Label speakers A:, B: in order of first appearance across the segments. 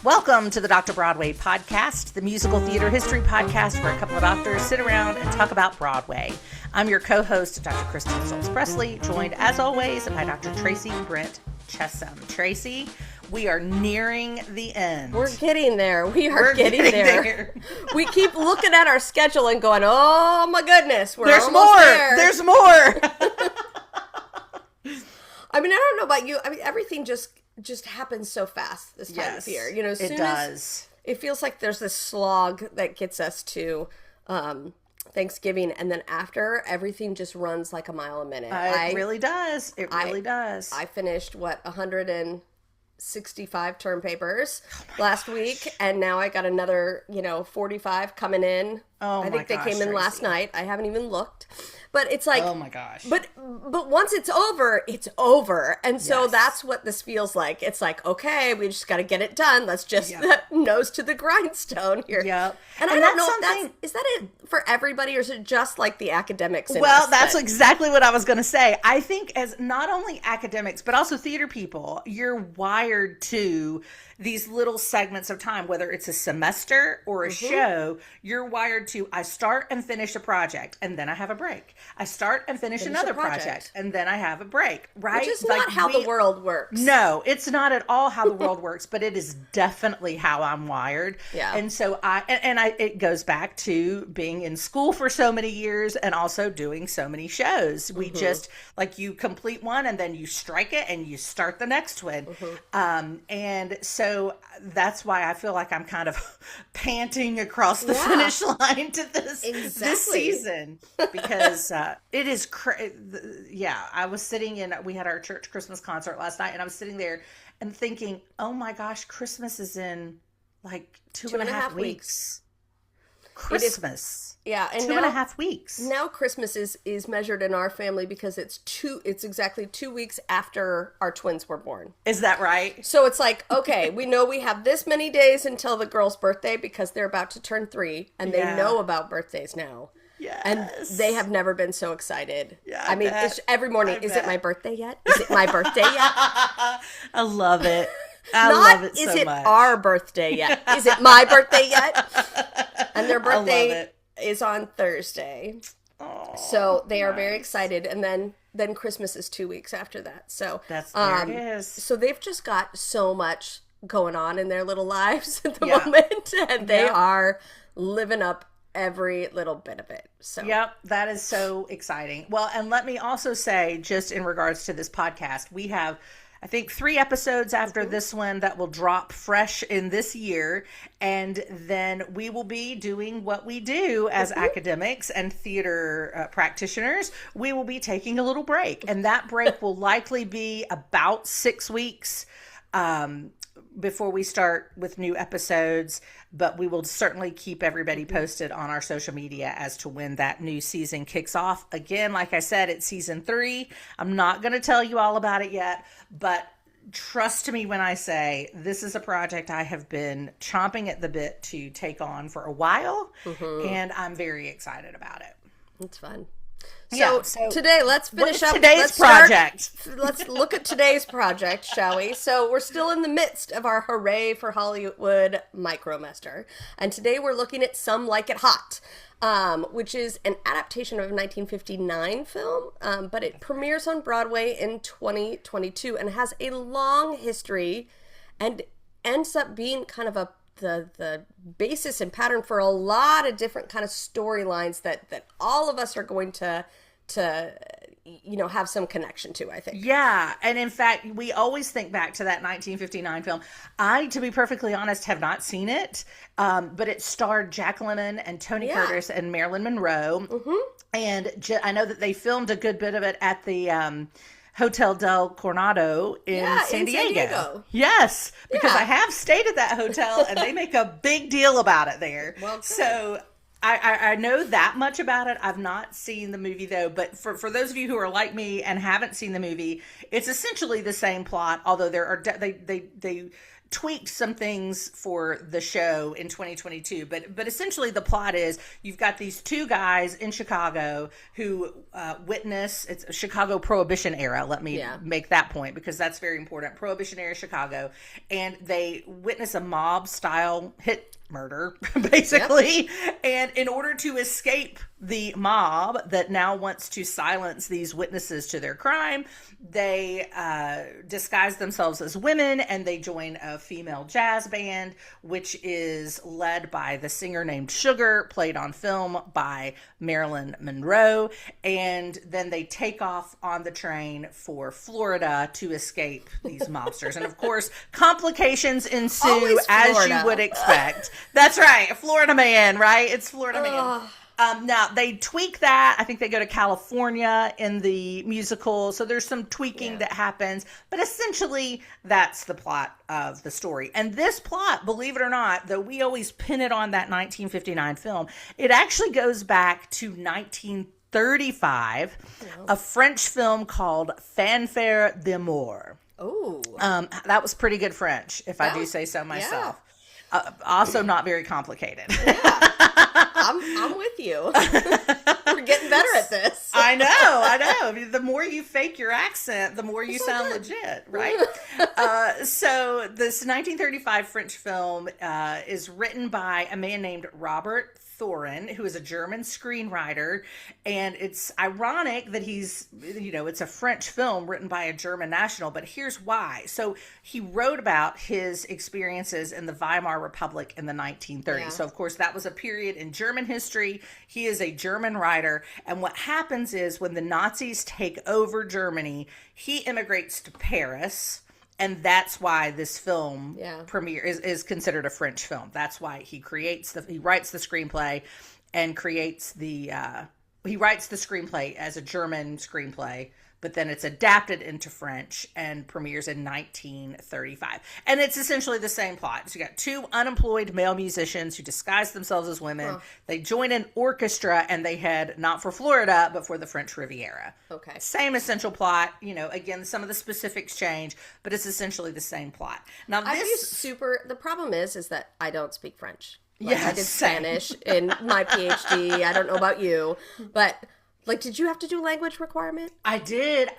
A: Welcome to the Dr. Broadway Podcast, the musical theater history podcast where a couple of doctors sit around and talk about Broadway. I'm your co-host, Dr. Kristin Stultz Pressley, joined as always by Dr. Tracey Brent-Chessum. Tracey, we are nearing the end.
B: We're getting there. We're getting there. We keep looking at our schedule and going, oh my goodness, we're almost there.
A: There's more.
B: I mean, I don't know about you. I mean, everything just happens so fast this time of year. You know, as soon as it feels like there's this slog that gets us to Thanksgiving, and then after, everything just runs like a mile a minute.
A: It really does. It really does.
B: I finished 165 term papers last week, and now I got another 45 coming in. I think they came in last night. I haven't even looked. But it's like,
A: oh my gosh.
B: But once it's over, it's over. And so that's what this feels like. It's like, okay, we just got to get it done. Let's just nose to the grindstone here.
A: Yep.
B: And I don't know, is that it for everybody, or is it just like the academics in
A: Well,
B: us
A: that's exactly what I was going to say. I think as not only academics, but also theater people, you're wired to these little segments of time, whether it's a semester or a show, you're wired to, I start and finish a project, and then I have a break. I start and finish another project, and then I have a break, right?
B: Which is not how the world works.
A: No, it's not at all how the world works, but it is definitely how I'm wired.
B: Yeah.
A: And so it goes back to being in school for so many years and also doing so many shows. We just, like, you complete one and then you strike it and you start the next one. And so that's why I feel like I'm kind of panting across the finish line to this season, because it is I was sitting we had our church Christmas concert last night, and I was sitting there and thinking, oh my gosh, Christmas is in like two and a half weeks. Christmas.
B: And
A: two and a half weeks.
B: Now Christmas is measured in our family because it's exactly 2 weeks after our twins were born.
A: Is that right?
B: So it's like, okay, we know we have this many days until the girl's birthday because they're about to turn 3 and they know about birthdays now.
A: Yes.
B: And they have never been so excited.
A: Yeah,
B: I mean, it's every morning, is it my birthday yet? Is it my birthday yet?
A: I love it. I love it so much.
B: Is it our birthday yet? Is it my birthday yet? And their birthday is on Thursday.
A: Oh,
B: so they are very excited. And then Christmas is 2 weeks after that. So
A: that's there it is.
B: So they've just got so much going on in their little lives at the moment. And they are living up every little bit of it. So
A: yep, that is so exciting. Well, and let me also say, just in regards to this podcast, we have, I think, 3 episodes after this one that will drop fresh in this year. And then we will be doing what we do as academics and theater practitioners. We will be taking a little break. And that break will likely be about 6 weeks before we start with new episodes. But we will certainly keep everybody posted on our social media as to when that new season kicks off. Again, like I said, it's season 3. I'm not going to tell you all about it yet, but trust me when I say this is a project I have been chomping at the bit to take on for a while, and I'm very excited about it.
B: It's fun. So today, let's finish up
A: today's project.
B: Let's look at today's project, shall we? So we're still in the midst of our Hurray for Hollywood micromester. And today we're looking at Some Like It Hot, which is an adaptation of a 1959 film, but it premieres on Broadway in 2022 and has a long history and ends up being kind of the basis and pattern for a lot of different kind of storylines that all of us are going to have some connection to, I think.
A: Yeah. And in fact, we always think back to that 1959 film. I, to be perfectly honest, have not seen it, but it starred Jack Lemmon and Tony Curtis and Marilyn Monroe. And I know that they filmed a good bit of it at the Hotel del Coronado in San Diego. Yes, because I have stayed at that hotel and they make a big deal about it there.
B: Well,
A: so I know that much about it. I've not seen the movie though, but for those of you who are like me and haven't seen the movie, it's essentially the same plot, although there are they tweaked some things for the show in 2022, but essentially the plot is you've got these two guys in Chicago who witness, it's Chicago Prohibition era, let me make that point because that's very important, Prohibition era Chicago, and they witness a mob style hit murder basically, and in order to escape the mob that now wants to silence these witnesses to their crime, they disguise themselves as women and they join a female jazz band, which is led by the singer named Sugar, played on film by Marilyn Monroe, and then they take off on the train for Florida to escape these mobsters. And of course, complications ensue as you would expect. That's right, Florida man, right? It's Florida man. Now, they tweak that. I think they go to California in the musical. So there's some tweaking that happens. But essentially, that's the plot of the story. And this plot, believe it or not, though we always pin it on that 1959 film, it actually goes back to 1935, a French film called Fanfare d'amour.
B: Oh.
A: That was pretty good French, if I do say so myself. Also not very complicated.
B: I'm with you. We're getting better at this.
A: I know. I mean, the more you fake your accent, the more you sound legit, right? So this 1935 French film is written by a man named Robert Thorin, who is a German screenwriter, and it's ironic that he's, it's a French film written by a German national, but here's why. So he wrote about his experiences in the Weimar Republic in the 1930s. Yeah. So of course that was a period in German history. He is a German writer, and what happens is when the Nazis take over Germany, he immigrates to Paris. And that's why this film premiere is considered a French film. That's why he writes the screenplay and creates he writes the screenplay as a German screenplay, but then it's adapted into French and premieres in 1935. And it's essentially the same plot. So you got two unemployed male musicians who disguise themselves as women. Huh. They join an orchestra and they head not for Florida, but for the French Riviera. Okay. Same essential plot. Again, some of the specifics change, but it's essentially the same plot. Now,
B: the problem is that I don't speak French. I did Spanish in my PhD. I don't know about you, but did you have to do language requirement?
A: I did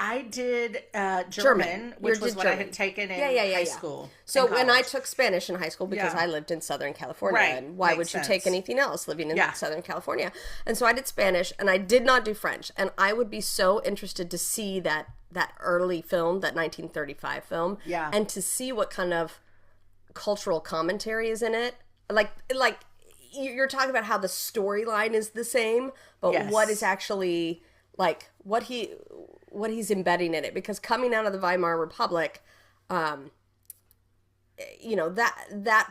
A: German, which was what I had taken in high school.
B: So when I took Spanish in high school, because I lived in Southern California, and why would you take anything else living in Southern California? And so I did Spanish, and I did not do French. And I would be so interested to see that early film, that 1935 film, and to see what kind of cultural commentary is in it. Like you're talking about how the storyline is the same, but what is actually what he's embedding in it, because coming out of the Weimar Republic, that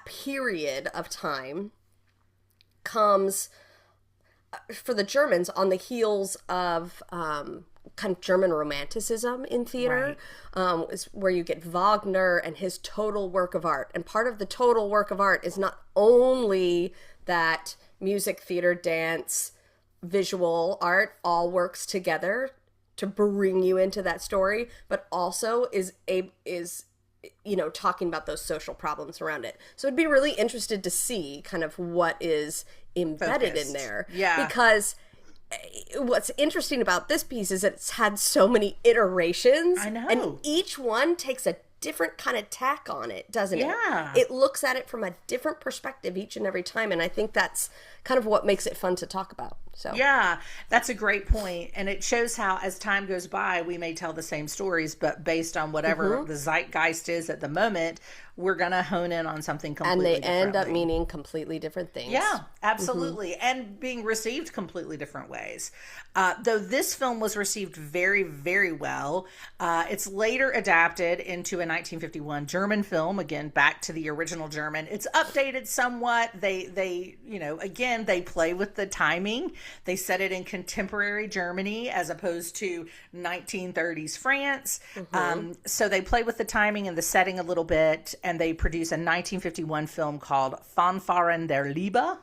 B: period of time comes for the Germans on the heels of kind of German romanticism in theater, is where you get Wagner and his total work of art. And part of the total work of art is not only that music, theater, dance, visual art all works together to bring you into that story, but also is talking about those social problems around it. So I'd be really interested to see kind of what is embedded in there. Yeah. Because what's interesting about this piece is that it's had so many iterations. I know. And each one takes a different kind of tack on it, doesn't it? Yeah. It looks at it from a different perspective each and every time. And I think that's kind of what makes it fun to talk about. So
A: yeah, that's a great point. And it shows how as time goes by, we may tell the same stories, but based on whatever the zeitgeist is at the moment, we're going to hone in on something completely different.
B: And they end up meaning completely different things.
A: Yeah, absolutely. And being received completely different ways. Though this film was received very, very well, it's later adapted into a 1951 German film, again, back to the original German. It's updated somewhat. They again, they play with the timing. They set it in contemporary Germany as opposed to 1930s France. So they play with the timing and the setting a little bit, and they produce a 1951 film called Fanfaren der Liebe.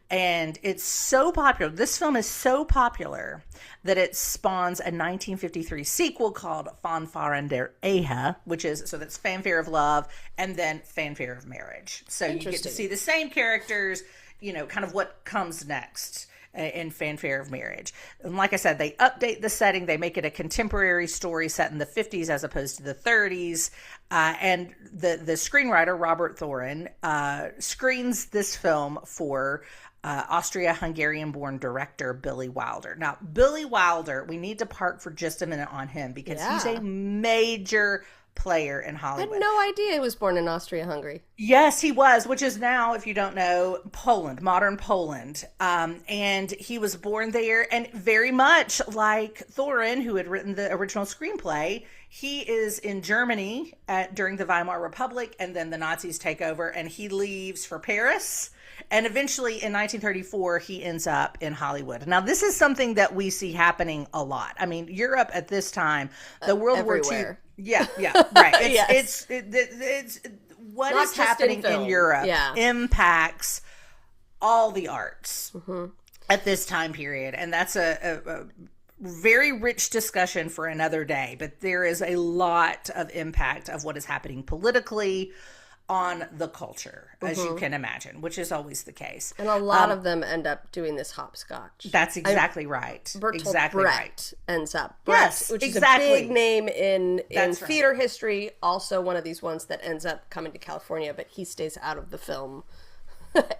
A: And it's so popular. This film is so popular that it spawns a 1953 sequel called Fanfaren der Ehe, that's Fanfare of Love and then Fanfare of Marriage. So you get to see the same characters, kind of what comes next in Fanfare of Marriage. And like I said, they update the setting. They make it a contemporary story set in the 50s as opposed to the 30s. And the screenwriter, Robert Thoren, screens this film for Austria-Hungarian-born director Billy Wilder. Now, Billy Wilder, we need to park for just a minute on him because he's a major player in Hollywood.
B: I had no idea he was born in Austria-Hungary.
A: Yes, he was, which is now, if you don't know, Poland, modern Poland. And he was born there, and very much like Thoren, who had written the original screenplay, he is in Germany during the Weimar Republic, and then the Nazis take over, and he leaves for Paris. And eventually, in 1934, he ends up in Hollywood. Now, this is something that we see happening a lot. I mean, Europe at this time, the World War II. Yeah, right. It's what is happening in Europe impacts all the arts at this time period. And that's a very rich discussion for another day. But there is a lot of impact of what is happening politically on the culture, as you can imagine, which is always the case.
B: And a lot of them end up doing this hopscotch.
A: That's exactly right.
B: Bertolt Brecht ends up.
A: Yes,
B: which is a big name in theater history. Also one of these ones that ends up coming to California, but he stays out of the film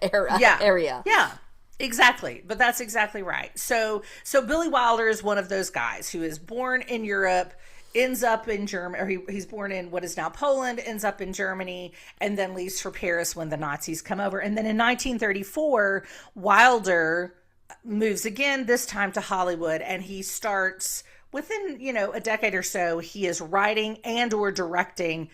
B: area.
A: Yeah. Exactly. But that's exactly right. So Billy Wilder is one of those guys who is born in Europe, ends up in Germany, or he's born in what is now Poland, ends up in Germany, and then leaves for Paris when the Nazis come over. And then in 1934, Wilder moves again, this time to Hollywood, and he starts, within, a decade or so, he is writing and or directing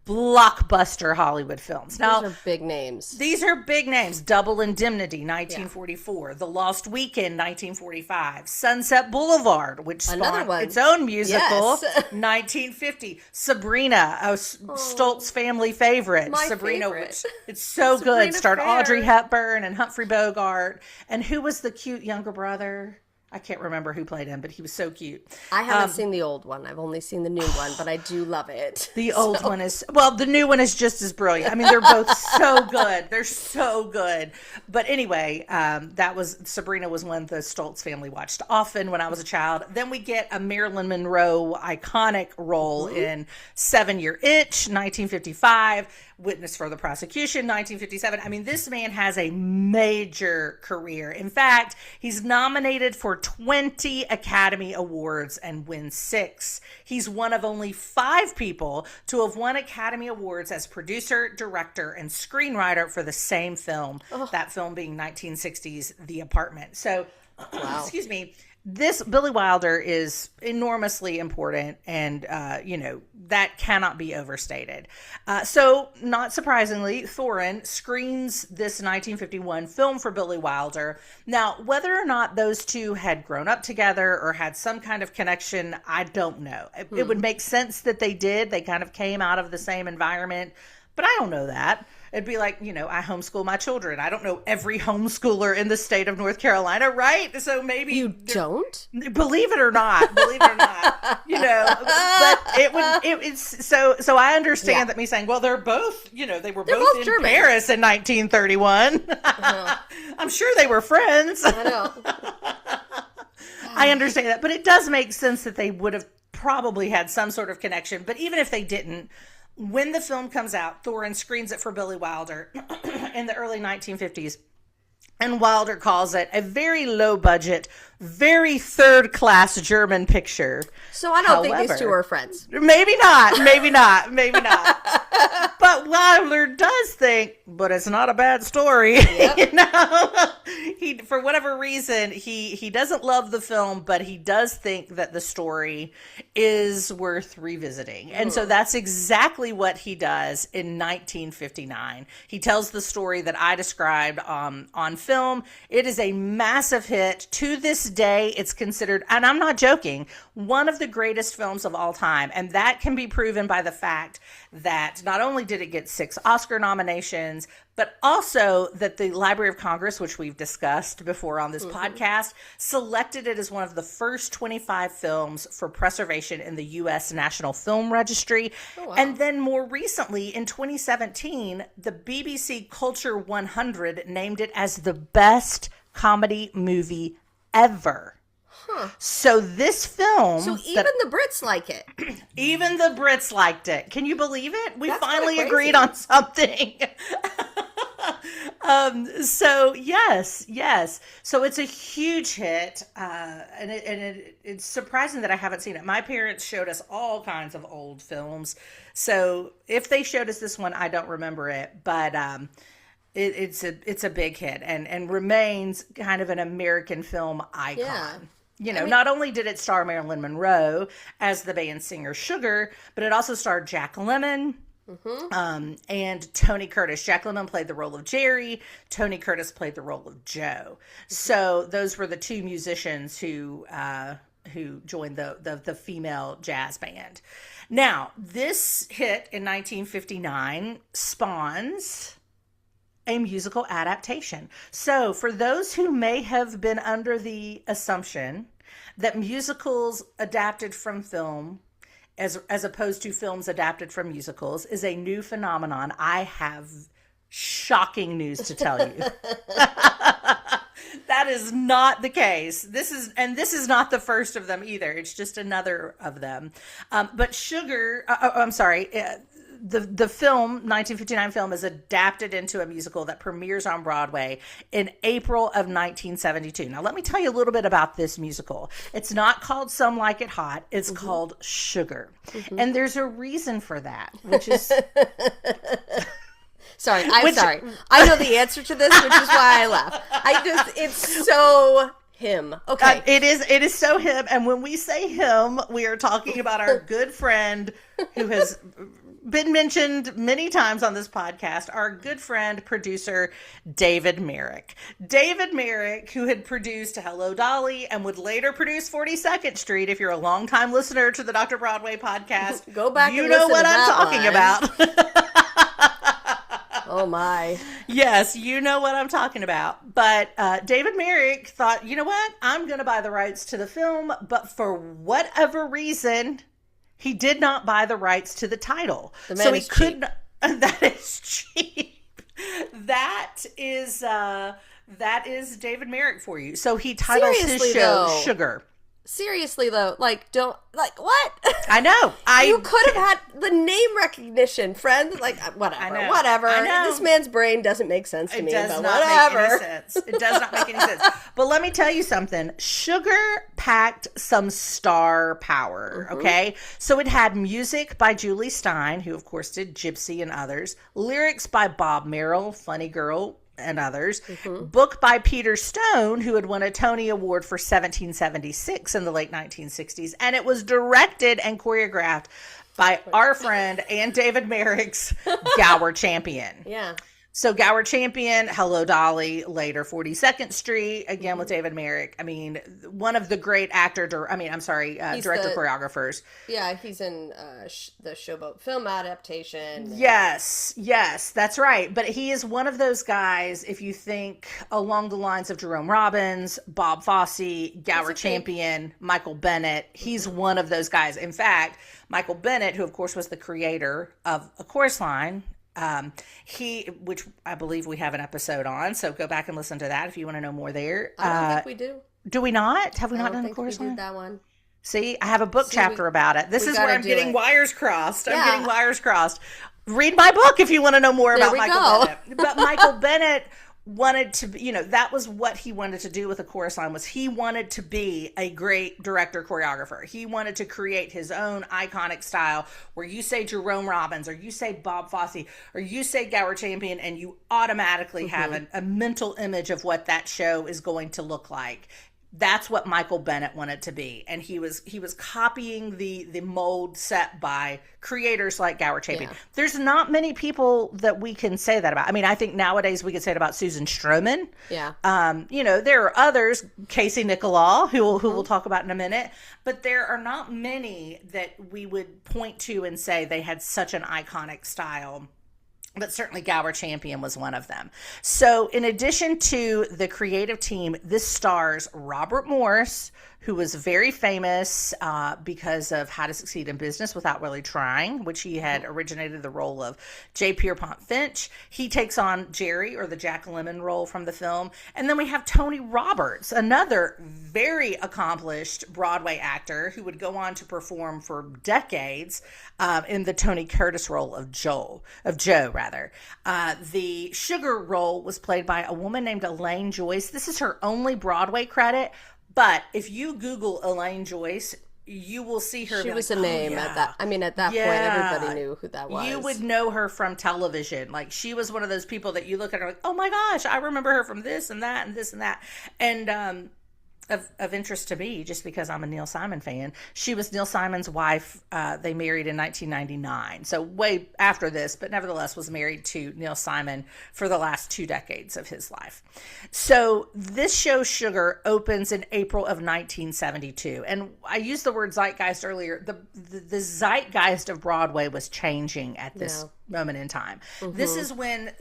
A: blockbuster Hollywood films. Now,
B: these are big names.
A: These are big names. Double Indemnity, 1944. The Lost Weekend, 1945. Sunset Boulevard, which spawned its own musical, 1950. Sabrina, a Stultz family favorite. Sabrina, which it's so good. Starred Audrey Hepburn and Humphrey Bogart. And who was the cute younger brother? I can't remember who played him, but he was so cute.
B: I haven't seen the old one. I've only seen the new one, but I do love it.
A: The old one is, the new one is just as brilliant. I mean, they're both so good. They're so good. But anyway, Sabrina was one the Stultz family watched often when I was a child. Then we get a Marilyn Monroe iconic role in 7-Year Itch, 1955. Witness for the Prosecution, 1957. I mean, this man has a major career. In fact, he's nominated for 20 Academy Awards and wins 6. He's one of only 5 people to have won Academy Awards as producer, director, and screenwriter for the same film. That film being 1960's The Apartment. So, excuse me. This Billy Wilder is enormously important, and, that cannot be overstated. So, not surprisingly, Thoren screens this 1951 film for Billy Wilder. Now, whether or not those two had grown up together or had some kind of connection, I don't know. It would make sense that they did. They kind of came out of the same environment, but I don't know that. It'd be like, I homeschool my children. I don't know every homeschooler in the state of North Carolina, right? So maybe
B: you don't
A: believe it or not, but so I understand that me saying, well, they're both, they were both in German. Paris in 1931. I'm sure they were friends.
B: I know.
A: I understand that, but it does make sense that they would have probably had some sort of connection. But even if they didn't, when the film comes out, Thoren screens it for Billy Wilder in the early 1950s. And Wilder calls it a very low budget, very third class German picture.
B: So I don't think these two are friends.
A: Maybe not. But Wilder does think, but it's not a bad story. Yep. He, for whatever reason, he doesn't love the film, but he does think that the story is worth revisiting. And so that's exactly what he does in 1959. He tells the story that I described on film. It is a massive hit. To this day, it's considered, and I'm not joking, one of the greatest films of all time. And that can be proven by the fact that not only did did it get 6 Oscar nominations, but also that the Library of Congress, which we've discussed before on this podcast, selected it as one of the first 25 films for preservation in the U.S. National Film Registry. Oh, wow. And then more recently, in 2017, the BBC Culture 100 named it as the best comedy movie ever. Huh. So this film...
B: So even the Brits like it.
A: Even the Brits liked it. Can you believe it? We finally agreed on something. So yes. So it's a huge hit. And it's surprising that I haven't seen it. My parents showed us all kinds of old films. So if they showed us this one, I don't remember it. But it's a big hit and remains kind of an American film icon. Yeah. You know, not only did it star Marilyn Monroe as the band singer Sugar, but it also starred Jack Lemmon and Tony Curtis. Jack Lemmon played the role of Jerry. Tony Curtis played the role of Joe. So those were the 2 musicians who joined the female jazz band. Now, this hit in 1959 spawns a musical adaptation. So for those who may have been under the assumption that musicals adapted from film as opposed to films adapted from musicals is a new phenomenon, I have shocking news to tell you. That is not the case. This is not the first of them either. It's just another of them. But Sugar, I'm sorry, the film, 1959 film, is adapted into a musical that premieres on Broadway in April of 1972. Now, let me tell you a little bit about this musical. It's not called Some Like It Hot. It's called Sugar. And there's a reason for that, which is...
B: Sorry. I know the answer to this, which is why I laugh. It's so... him. Okay.
A: It is so him. And when we say him, we are talking about our good friend who has been mentioned many times on this podcast, our good friend, producer, David Merrick. David Merrick, who had produced Hello, Dolly, and would later produce 42nd Street. If you're a longtime listener to the Dr. Broadway podcast,
B: go back
A: you
B: and
A: know
B: listen
A: what
B: to
A: I'm
B: that
A: talking about.
B: Oh my.
A: Yes, you know what I'm talking about. But David Merrick thought, you know what? I'm going to buy the rights to the film, but for whatever reason, he did not buy the rights to the title.
B: So he could not.
A: That is cheap. That is David Merrick for you. So he titles his show Sugar.
B: Seriously though, what?
A: I know.
B: You could have had the name recognition, friend. Whatever.
A: I know.
B: This man's brain doesn't make sense to me.
A: It does
B: but
A: not
B: whatever.
A: make any sense. It does not make any sense. But let me tell you something. Sugar packed some star power. Okay, so it had music by Julie Stein, who of course did Gypsy and others. Lyrics by Bob Merrill, Funny Girl, and others. Book by Peter Stone, who had won a Tony Award for 1776 in the late 1960s. And it was directed and choreographed by our friend and David Merrick's Gower Champion.
B: Yeah.
A: So Gower Champion, Hello, Dolly, later 42nd Street, again with David Merrick. I mean, one of the great director choreographers.
B: Yeah, he's in the Showboat film adaptation.
A: Yes, that's right. But he is one of those guys, if you think along the lines of Jerome Robbins, Bob Fosse, Gower Champion, Michael Bennett, he's one of those guys. In fact, Michael Bennett, who of course was the creator of A Chorus Line, which I believe we have an episode on, so go back and listen to that if you want to know more there.
B: I don't think we do.
A: Do we not? Have we not done A Chorus Line?
B: That one.
A: See, I have a book chapter about it. This is where I'm getting wires crossed. I'm getting wires crossed. Read my book if you want to know more about Michael Bennett. But Michael Bennett wanted to, that was what he wanted to do with A Chorus Line, was he wanted to be a great director choreographer. He wanted to create his own iconic style where you say Jerome Robbins or you say Bob Fosse or you say Gower Champion and you automatically have a mental image of what that show is going to look like. That's what Michael Bennett wanted to be. And he was copying the mold set by creators like Gower Champion. Yeah. There's not many people that we can say that about. I mean, I think nowadays we could say it about Susan Stroman.
B: Yeah.
A: There are others, Casey Nicholaw, who we'll talk about in a minute, but there are not many that we would point to and say they had such an iconic style but certainly Gower Champion was one of them. So in addition to the creative team, this stars Robert Morse, who was very famous because of How to Succeed in Business Without Really Trying, which he had originated the role of J. Pierpont Finch. He takes on Jerry, or the Jack Lemmon role from the film. And then we have Tony Roberts, another very accomplished Broadway actor who would go on to perform for decades in the Tony Curtis role of Joe. The Sugar role was played by a woman named Elaine Joyce. This is her only Broadway credit. But if you Google Elaine Joyce, you will see her.
B: She was a name at that. I mean, at that point, everybody knew who that was.
A: You would know her from television. Like, she was one of those people that you look at her like, oh my gosh, I remember her from this and that and this and that. And of interest to me, just because I'm a Neil Simon fan, she was Neil Simon's wife. They married in 1999, so way after this, but nevertheless was married to Neil Simon for the last 2 decades of his life. So this show, Sugar, opens in April of 1972, and I used the word zeitgeist earlier. The zeitgeist of Broadway was changing at this moment in time. This is when,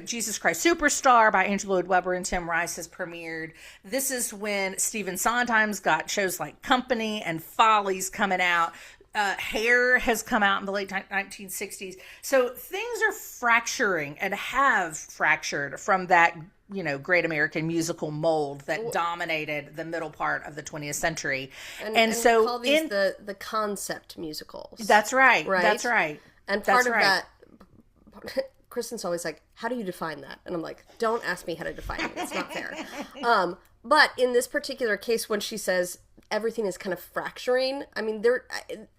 A: Jesus Christ Superstar by Andrew Lloyd Webber and Tim Rice has premiered. This is when Stephen Sondheim's got shows like Company and Follies coming out. Hair has come out in the late 1960s. So things are fracturing and have fractured from that, great American musical mold that dominated the middle part of the 20th century.
B: And so we call these the concept musicals.
A: That's right. That's right.
B: And part of that, Kristin's always like, how do you define that? And I'm like, don't ask me how to define it. It's not fair. But in this particular case, when she says everything is kind of fracturing, I mean,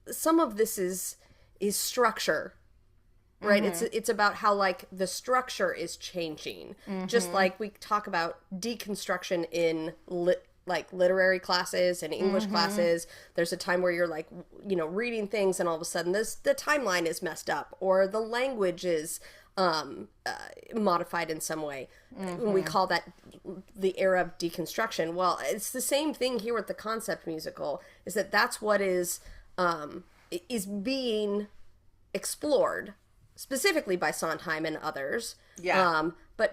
B: some of this is structure, right? It's about how, like, the structure is changing. Just like we talk about deconstruction in literary classes and English classes. There's a time where you're like, reading things and all of a sudden the timeline is messed up, or the language is modified in some way. We call that the era of deconstruction. Well, it's the same thing here with the concept musical, is that's what is being explored, specifically by Sondheim and others. But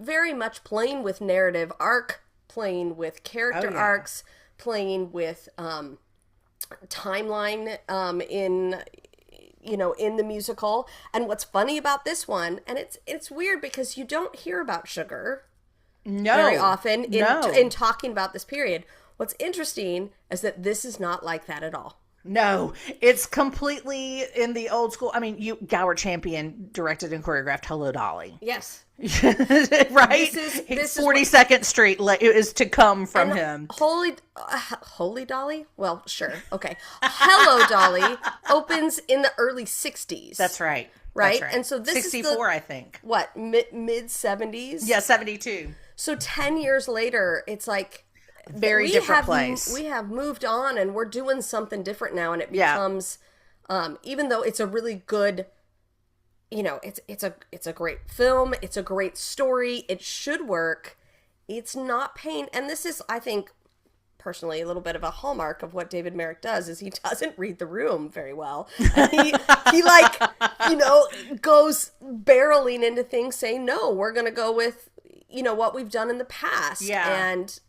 B: very much playing with narrative arc, playing with character arcs, playing with timeline in the musical. And what's funny about this one, and it's weird because you don't hear about Sugar very often in talking about this period. What's interesting is that this is not like that at all.
A: No, it's completely in the old school. I mean, Gower Champion directed and choreographed Hello, Dolly.
B: Yes.
A: Right? This 42nd Street is to come from him.
B: Holy Dolly? Well, sure. Okay. Hello, Dolly opens in the early 60s.
A: That's right.
B: Right?
A: That's right.
B: And so this
A: 64,
B: is
A: I think.
B: What, mid 70s?
A: Yeah, 72.
B: So 10 years later, it's like,
A: very different place.
B: We have moved on and we're doing something different now, and it becomes even though it's a really good, it's a great film, it's a great story, it should work, it's not paying. And this is, I think, personally, a little bit of a hallmark of what David Merrick does, is he doesn't read the room very well. And he goes barreling into things saying, no, we're going to go with, what we've done in the past.
A: Yeah.
B: And,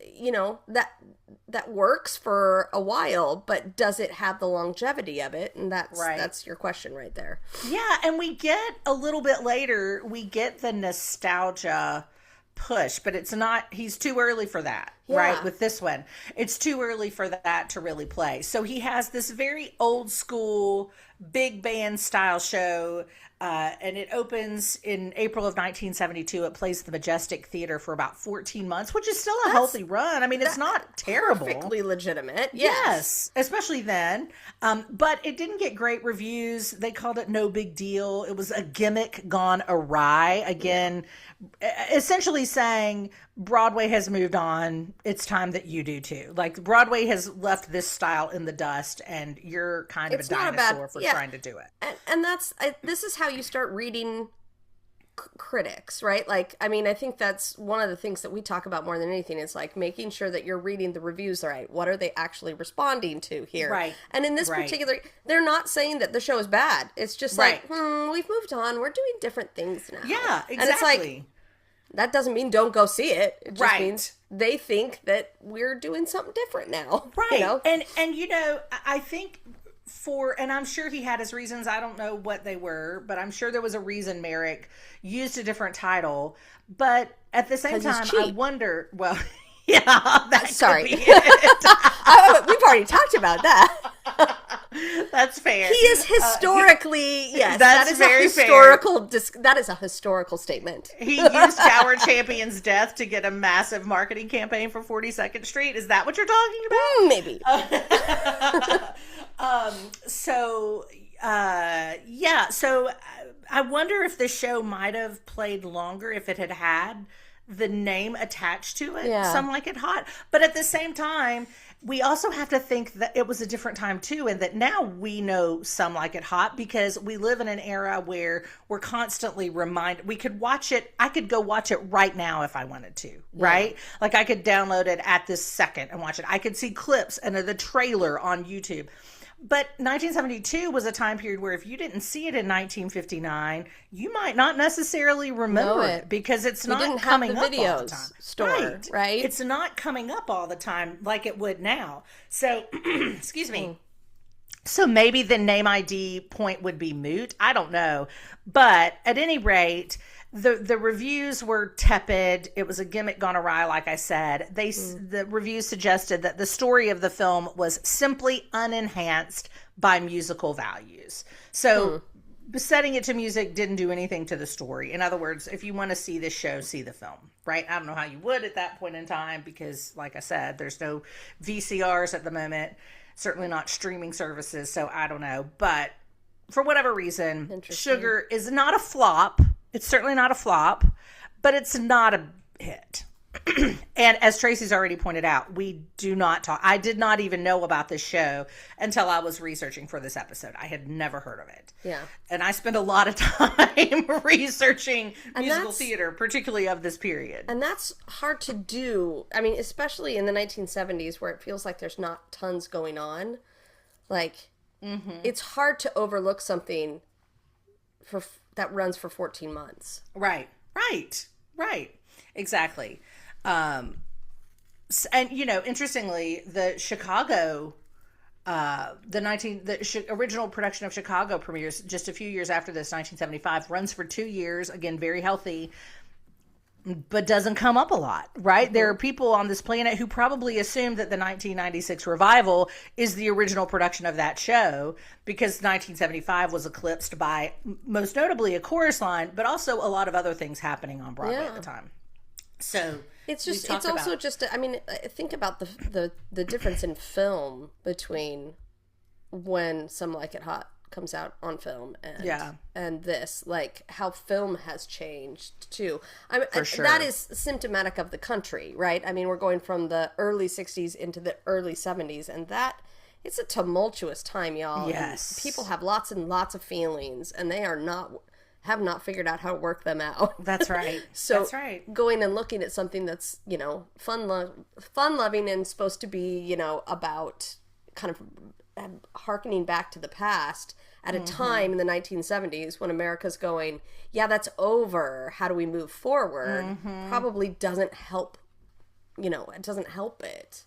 B: that works for a while, but does it have the longevity of it? And that's your question right there.
A: Yeah. And we get a little bit later, we get the nostalgia push, but it's not, he's too early for that, right? With this one, it's too early for that to really play. So he has this very old school, big band style show. And it opens in April of 1972. It plays at the Majestic Theater for about 14 months, which is still a healthy run. I mean, it's not terrible.
B: Perfectly legitimate.
A: Yes, especially then. But it didn't get great reviews. They called it no big deal. It was a gimmick gone awry. Again, essentially saying Broadway has moved on. It's time that you do too. Like, Broadway has left this style in the dust, and you're kind of a dinosaur for trying to do it.
B: And this is how you start reading critics, right? Like, I mean, I think that's one of the things that we talk about more than anything is like making sure that you're reading the reviews right. What are they actually responding to here?
A: Right.
B: And in this particular, they're not saying that the show is bad. It's just like, we've moved on. We're doing different things now.
A: Yeah, exactly.
B: And it's like, that doesn't mean don't go see it. It just means they think that we're doing something different now.
A: Right.
B: You know?
A: And you know, I think and I'm sure he had his reasons. I don't know what they were, but I'm sure there was a reason Merrick used a different title. But at the same time, I wonder, well, yeah, that could be it.
B: We've already talked about that.
A: That's fair.
B: He is historically, yes.
A: That's very
B: fair. That is a historical statement.
A: He used Tower Champion's death to get a massive marketing campaign for 42nd Street. Is that what you're talking about?
B: Maybe.
A: So I wonder if the show might have played longer if it had the name attached to it.
B: Yeah.
A: Some Like It Hot. But at the same time, we also have to think that it was a different time too, and that now we know Some Like It Hot because we live in an era where we're constantly reminded. We could watch it. I could go watch it right now if I wanted to, right? Like I could download it at this second and watch it. I could see clips and the trailer on YouTube. But 1972 was a time period where if you didn't see it in 1959, you might not necessarily remember it because it's not coming up all the time.
B: Store, right?
A: It's not coming up all the time like it would now. So, excuse me. So maybe the name ID point would be moot. I don't know. But at any rate, the reviews were tepid. It was a gimmick gone awry, like I said. The reviews suggested that the story of the film was simply unenhanced by musical values. So setting it to music didn't do anything to the story. In other words, if you want to see this show, see the film, right? I don't know how you would at that point in time because, like I said, there's no VCRs at the moment, certainly not streaming services, so I don't know. But for whatever reason, Sugar is not a flop. It's certainly not a flop, but it's not a hit. And as Tracy's already pointed out, we do not talk. I did not even know about this show until I was researching for this episode. I had never heard of it.
B: Yeah.
A: And I spent a lot of time researching musical theater, particularly of this period.
B: And that's hard to do. I mean, especially in the 1970s where it feels like there's not tons going on. Like, it's hard to overlook something that runs for 14 months.
A: Right. Exactly. And, you know, interestingly, the Chicago, original production of Chicago premieres just a few years after this, 1975, runs for 2 years, again, very healthy, but doesn't come up a lot, right? There are people on this planet who probably assume that the 1996 revival is the original production of that show because 1975 was eclipsed by most notably a chorus line, but also a lot of other things happening on Broadway at the time. So
B: it's also just, I mean, think about the difference in film between when Some Like It Hot comes out on film and this, like how film has changed too. I mean, that is symptomatic of the country, right? I mean, we're going from the early 60s into the early 70s, and that it's a tumultuous time, y'all.
A: Yes.
B: And people have lots and lots of feelings, and they have not figured out how to work them out.
A: That's right.
B: So
A: that's right.
B: Going and looking at something that's, you know, fun-loving and supposed to be, you know, about kind of harkening back to the past at a time in the 1970s when America's going, yeah, that's over. How do we move forward? Probably doesn't help, you know, it doesn't help it.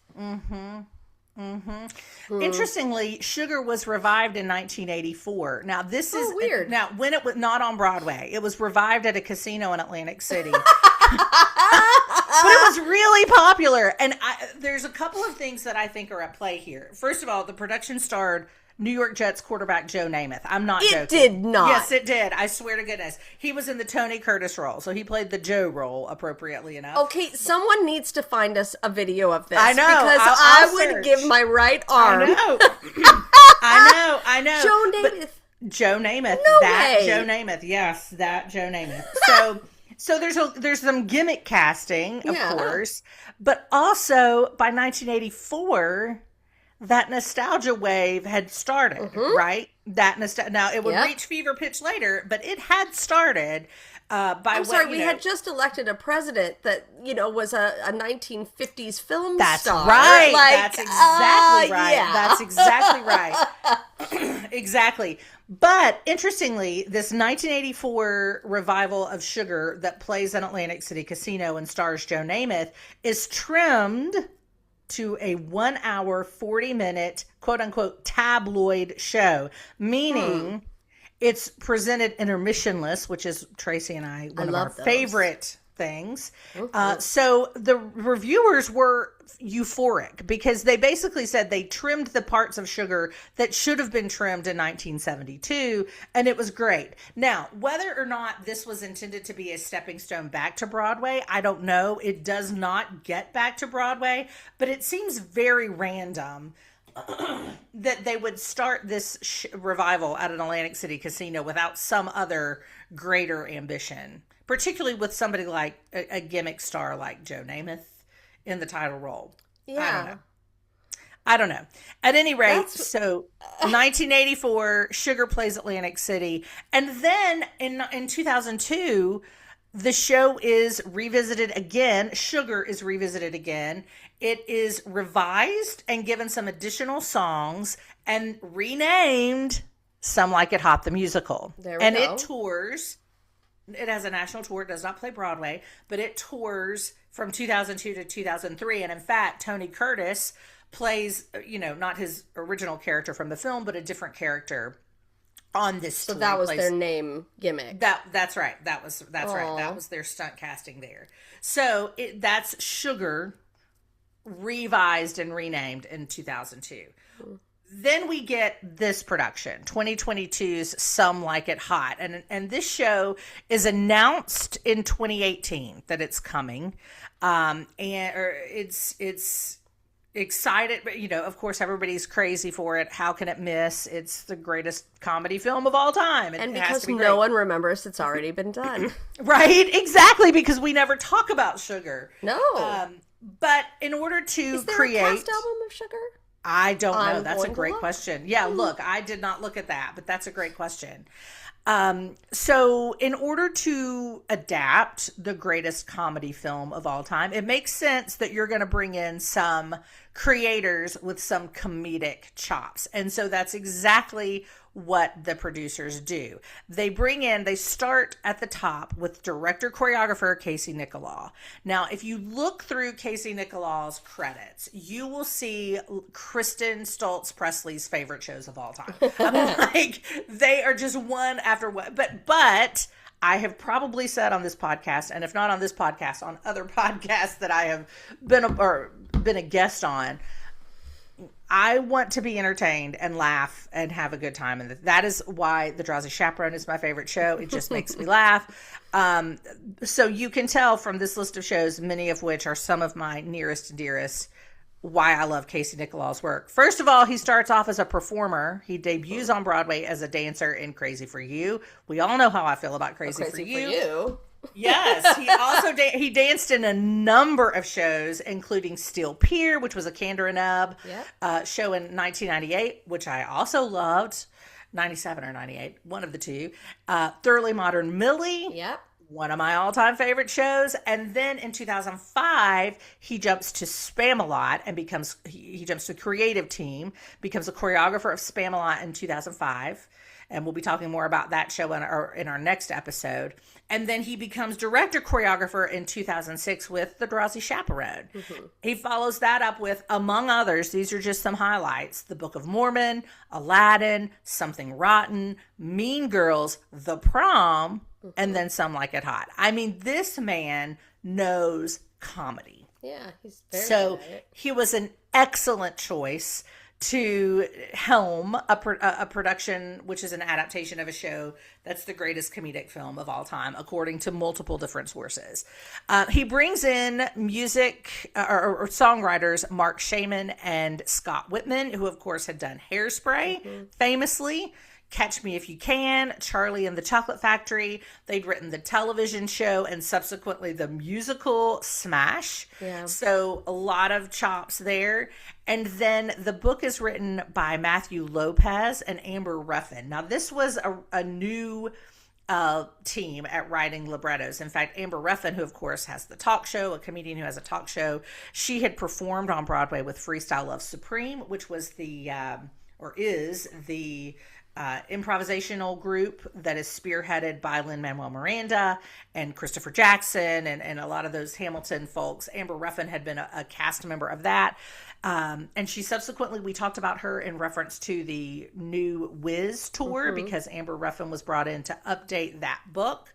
A: Interestingly, Sugar was revived in 1984. Now, this is
B: weird.
A: Now, when it was not on Broadway, it was revived at a casino in Atlantic City. But it was really popular. And there's a couple of things that I think are at play here. First of all, the production starred New York Jets quarterback Joe Namath. I'm not joking.
B: It did not.
A: Yes, it did. I swear to goodness. He was in the Tony Curtis role. So he played the Joe role, appropriately enough.
B: Okay, someone needs to find us a video of this.
A: I know.
B: Because I would give my right arm.
A: I know.
B: Joe Namath.
A: Joe Namath.
B: No way.
A: Joe Namath. Yes, that Joe Namath. So there's some gimmick casting, of course. But also, by 1984... that nostalgia wave had started, right? Now it would reach fever pitch later, but it had started.
B: We had just elected a president that, was a 1950s film
A: that's
B: star.
A: Right. That's exactly right.
B: Yeah.
A: That's exactly right. Exactly. But interestingly, this 1984 revival of Sugar that plays in Atlantic City Casino and stars Joe Namath is trimmed to a 1 hour, 40-minute, quote unquote, tabloid show, meaning it's presented intermissionless, which is Tracey and I, one of our favorite things. So the reviewers were euphoric because they basically said they trimmed the parts of Sugar that should have been trimmed in 1972, and it was great. Now, whether or not this was intended to be a stepping stone back to Broadway, I don't know. It does not get back to Broadway, but it seems very random that they would start this revival at an Atlantic City Casino without some other greater ambition, particularly with somebody like a gimmick star like Joe Namath in the title role.
B: Yeah.
A: I don't know. At any rate, so 1984, Sugar plays Atlantic City. And then in 2002, the show is revisited again. Sugar is revisited again. It is revised and given some additional songs and renamed Some Like It Hot, the musical.
B: There we go.
A: It tours. It has a national tour. It does not play Broadway, but it tours from 2002 to 2003. And in fact, Tony Curtis plays, not his original character from the film, but a different character on this tour.
B: So that was their name gimmick.
A: That's right. That's right. That was their stunt casting there. So that's Sugar revised and renamed in 2002. Then we get this production, 2022's Some Like It Hot. And this show is announced in 2018 that it's coming. It's excited, but of course everybody's crazy for it. How can it miss? It's the greatest comedy film of all time.
B: And because no one remembers it's already been done.
A: Right, exactly, because we never talk about Sugar.
B: No.
A: But in order to
B: Is there
A: create
B: a cast album of Sugar?
A: I don't know. That's a great question. Yeah, look, I did not look at that, but that's a great question. So in order to adapt the greatest comedy film of all time, it makes sense that you're going to bring in some creators with some comedic chops. And so that's exactly what the producers do. They start at the top with director choreographer Casey Nicholaw. Now, if you look through Casey Nicholaw's credits, you will see Kristin Stultz Pressley's favorite shows of all time. They are just one after one. But I have probably said on this podcast, and if not on this podcast, on other podcasts that I have been a guest on, I want to be entertained and laugh and have a good time. And that is why The Drowsy Chaperone is my favorite show. It just makes me laugh. So you can tell from this list of shows, many of which are some of my nearest and dearest, why I love Casey Nicholaw's work. First of all, he starts off as a performer. He debuts on Broadway as a dancer in Crazy for You. We all know how I feel about Crazy for You. Yes, he also he danced in a number of shows, including Steel Pier, which was a Kander and Ebb show in 1998, which I also loved. 97 or 98, one of the two. Thoroughly Modern Millie, one of my all-time favorite shows. And then in 2005, he jumps to Spamalot and he jumps to creative team, becomes a choreographer of Spamalot in 2005. And we'll be talking more about that show in our next episode. And then he becomes director choreographer in 2006 with The Drowsy Chaperone. Mm-hmm. He follows that up with, among others, these are just some highlights: The Book of Mormon, Aladdin, Something Rotten, Mean Girls, The Prom, and then Some Like It Hot. I mean, this man knows comedy.
B: Yeah, he's very good at it.
A: He was an excellent choice to helm a production which is an adaptation of a show that's the greatest comedic film of all time, according to multiple different sources. He brings in music or songwriters Mark Shaman and Scott Whitman, who of course had done Hairspray famously. Catch Me If You Can, Charlie and the Chocolate Factory. They'd written the television show and subsequently the musical Smash.
B: Yeah.
A: So a lot of chops there. And then the book is written by Matthew Lopez and Amber Ruffin. Now, this was a new team at writing librettos. In fact, Amber Ruffin, who of course has the talk show, a comedian who has a talk show, she had performed on Broadway with Freestyle Love Supreme, which was is the improvisational group that is spearheaded by Lin-Manuel Miranda and Christopher Jackson and a lot of those Hamilton folks. Amber Ruffin had been a cast member of that. And she subsequently, we talked about her in reference to the new Wiz tour because Amber Ruffin was brought in to update that book.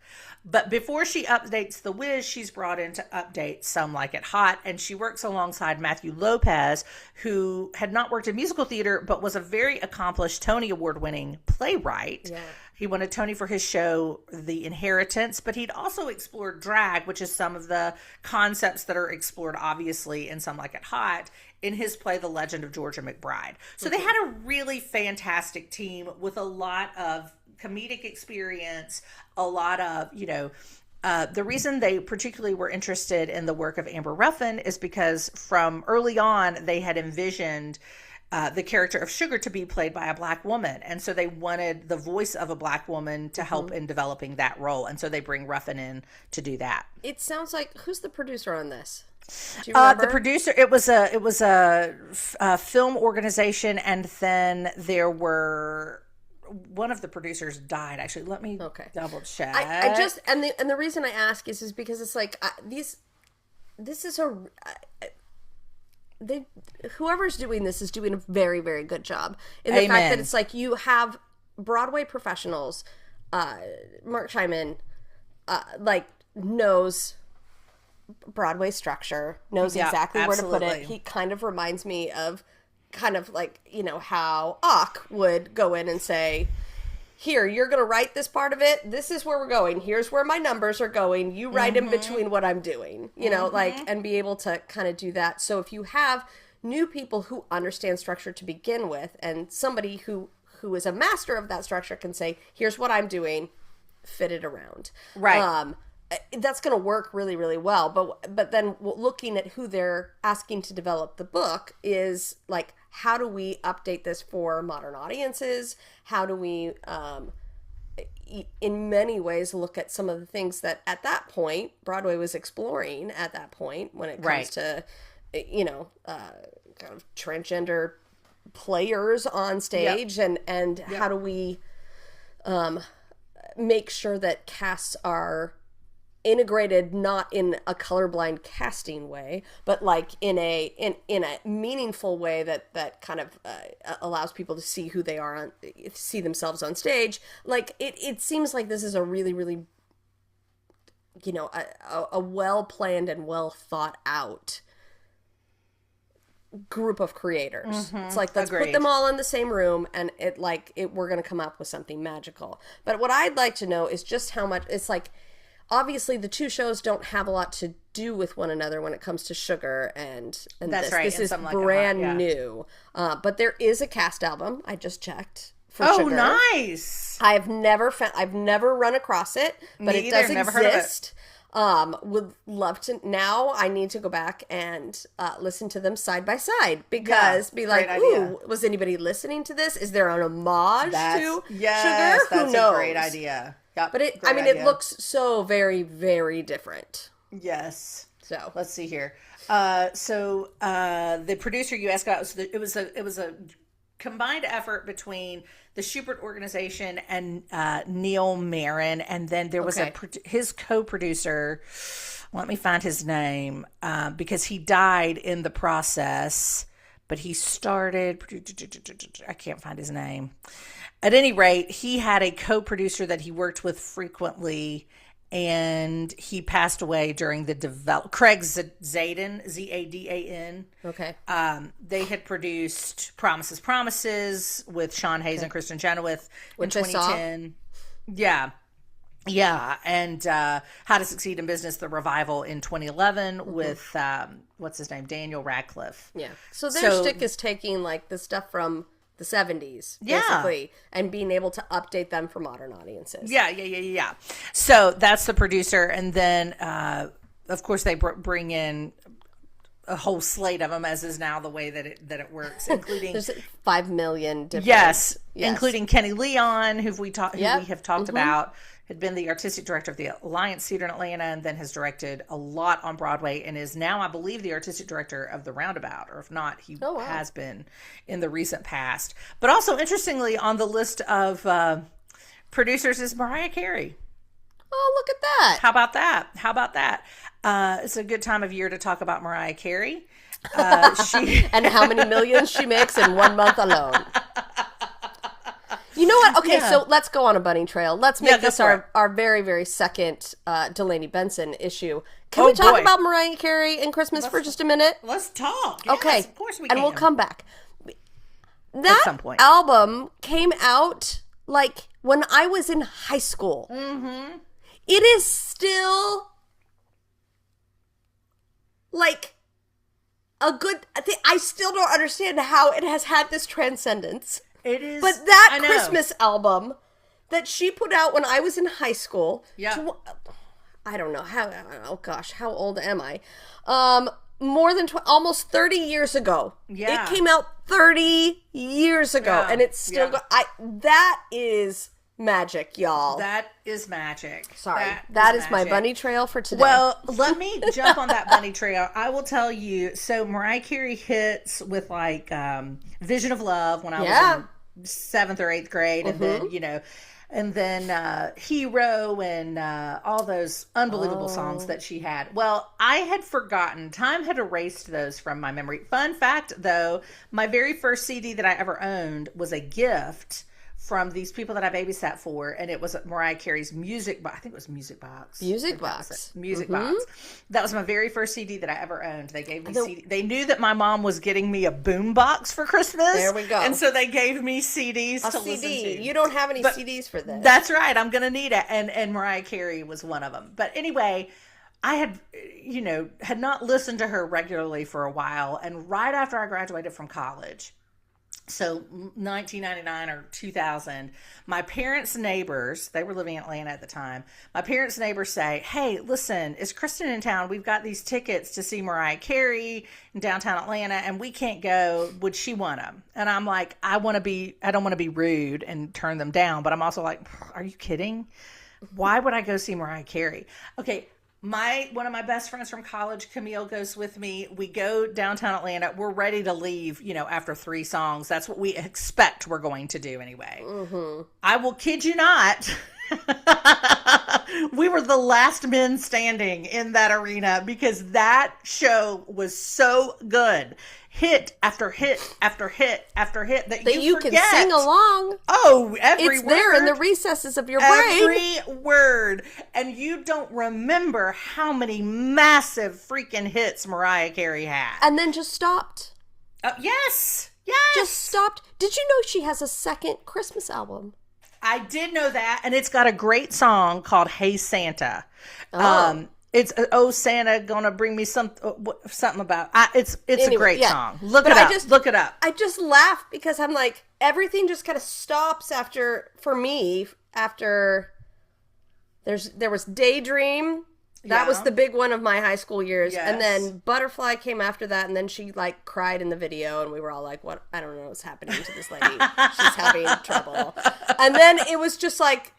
A: But before she updates the Wiz, she's brought in to update Some Like It Hot. And she works alongside Matthew Lopez, who had not worked in musical theater, but was a very accomplished Tony Award-winning playwright. Yeah. He won a Tony for his show, The Inheritance, but he'd also explored drag, which is some of the concepts that are explored, obviously, in Some Like It Hot, in his play, The Legend of Georgia McBride. So they had a really fantastic team with a lot of comedic experience, a lot of, the reason they particularly were interested in the work of Amber Ruffin is because from early on, they had envisioned the character of Sugar to be played by a Black woman. And so they wanted the voice of a Black woman to help in developing that role. And so they bring Ruffin in to do that.
B: It sounds like, who's the producer on this? Do you remember?
A: The producer, it was a film organization. And then there were, one of the producers died. Actually, let me double check.
B: I just, and the reason I ask is because it's like, whoever's doing this is doing a very, very good job in the fact that it's like you have Broadway professionals. Mark Scheinman knows Broadway structure, knows exactly where to put it. He kind of reminds me of how Ock would go in and say, here, you're going to write this part of it. This is where we're going. Here's where my numbers are going. You write in between what I'm doing, and be able to kind of do that. So if you have new people who understand structure to begin with, and somebody who is a master of that structure can say, here's what I'm doing, fit it around.
A: Right.
B: That's going to work really, really well. But then looking at who they're asking to develop the book is like, how do we update this for modern audiences? How do we, in many ways, look at some of the things that at that point Broadway was exploring at that point when it comes to, kind of transgender players on stage, and how do we make sure that casts are integrated not in a colorblind casting way, but like in a meaningful way that kind of allows people to see who they are, see themselves on stage. Like it seems like this is a really, really, a well planned and well thought out group of creators. It's like, let's put them all in the same room, and we're going to come up with something magical. But what I'd like to know is just how much it's like. Obviously, the two shows don't have a lot to do with one another when it comes to Sugar and
A: that's
B: this.
A: Right.
B: This is brand new. But there is a cast album. I just checked for
A: Sugar.
B: Oh,
A: nice!
B: I've never run across it, but it does exist. Would love to. Now I need to go back and listen to them side by side because ooh, was anybody listening to this? Is there an homage to Sugar?
A: That's
B: Who knows?
A: a great idea. Yep,
B: but it looks so very, very different.
A: Yes.
B: So
A: let's see here. The producer you asked about, it was a combined effort between the Schubert organization and Neil Marin, and then there was his co-producer. Let me find his name because he died in the process, but he started. I can't find his name. At any rate, he had a co-producer that he worked with frequently, and he passed away during the development. Craig Zadan, Z-A-D-A-N.
B: Okay.
A: They had produced Promises with Sean Hayes and Kristen Chenoweth in 2010. Yeah. Yeah, and How to Succeed in Business, the revival in 2011 with, what's his name, Daniel Radcliffe.
B: Yeah. So their shtick is taking, like, the stuff from the 70s,
A: Yeah.
B: basically, and being able to update them for modern audiences.
A: Yeah. So that's the producer, and then of course they bring in a whole slate of them, as is now the way that it works, including
B: There's 5 million different.
A: yes, including Kenny Leon, who we have talked
B: Mm-hmm.
A: about, had been the artistic director of the Alliance Theater in Atlanta, and then has directed a lot on Broadway, and is now, I believe, the artistic director of the Roundabout, or if not, he has been in the recent past. But also, interestingly, on the list of producers is Mariah Carey.
B: Oh, look at that.
A: How about that? It's a good time of year to talk about Mariah Carey.
B: And how many millions she makes in 1 month alone. You know what? Okay, so let's go on a bunny trail. Let's make this our very, very second Delaney Benson issue. Can we talk about Mariah Carey and Christmas for just a minute?
A: Let's talk.
B: Okay.
A: Yes, of course we can.
B: And we'll come back.
A: At some point.
B: Album came out like when I was in high school. Mm-hmm. It is still like a good thing. I still don't understand how it has had this transcendence.
A: It is.
B: But that Christmas album that she put out when I was in high school.
A: Yeah.
B: I don't know how. Oh gosh, how old am I? More than almost 30 years ago.
A: Yeah.
B: It came out 30 years ago, and it's still. That is magic, y'all.
A: That is magic.
B: Sorry, that is my bunny trail for today.
A: Well, let me jump on that bunny trail. I will tell you. So Mariah Carey hits with like "Vision of Love" when I was in 7th or 8th grade, and then Hero and all those unbelievable songs that she had. Well, I had forgotten. Time had erased those from my memory. Fun fact, though, my very first CD that I ever owned was a gift from these people that I babysat for, and it was Mariah Carey's Music Box. I think it was Music Box.
B: Music Box.
A: That was my very first CD that I ever owned. They gave me CD. They knew that my mom was getting me a boom box for Christmas.
B: There we go.
A: And so they gave me CDs to listen to.
B: You don't have any CDs for this.
A: That's right. I'm going to need it. And Mariah Carey was one of them. But anyway, I had not listened to her regularly for a while. And right after I graduated from college, so 1999 or 2000, my parents' neighbors, they were living in Atlanta at the time. My parents' neighbors say, "Hey, listen, is Kristin in town? We've got these tickets to see Mariah Carey in downtown Atlanta, and we can't go. Would she want them?" And I'm like, I don't want to be rude and turn them down, but I'm also like, are you kidding? Why would I go see Mariah Carey? Okay. One of my best friends from college, Camille, goes with me. We go downtown Atlanta. We're ready to leave, after 3 songs. That's what we expect we're going to do anyway. Mm-hmm. I will kid you not. We were the last men standing in that arena because that show was so good. Hit after hit after hit after hit that you forget.
B: Can sing along.
A: Oh, every
B: it's
A: word.
B: There in the recesses of your brain.
A: Every word. And you don't remember how many massive freaking hits Mariah Carey had.
B: And then just stopped.
A: Yes.
B: Just stopped. Did you know she has a second Christmas album?
A: I did know that. And it's got a great song called Hey Santa. It's Santa gonna bring me something about. It's anyway, a great song. Look it up.
B: I just laugh because I'm like, everything just kind of stops after there was Daydream. That was the big one of my high school years. Yes. And then Butterfly came after that, and then she like cried in the video, and we were all like, what? I don't know what's happening to this lady. She's having trouble. And then it was just like,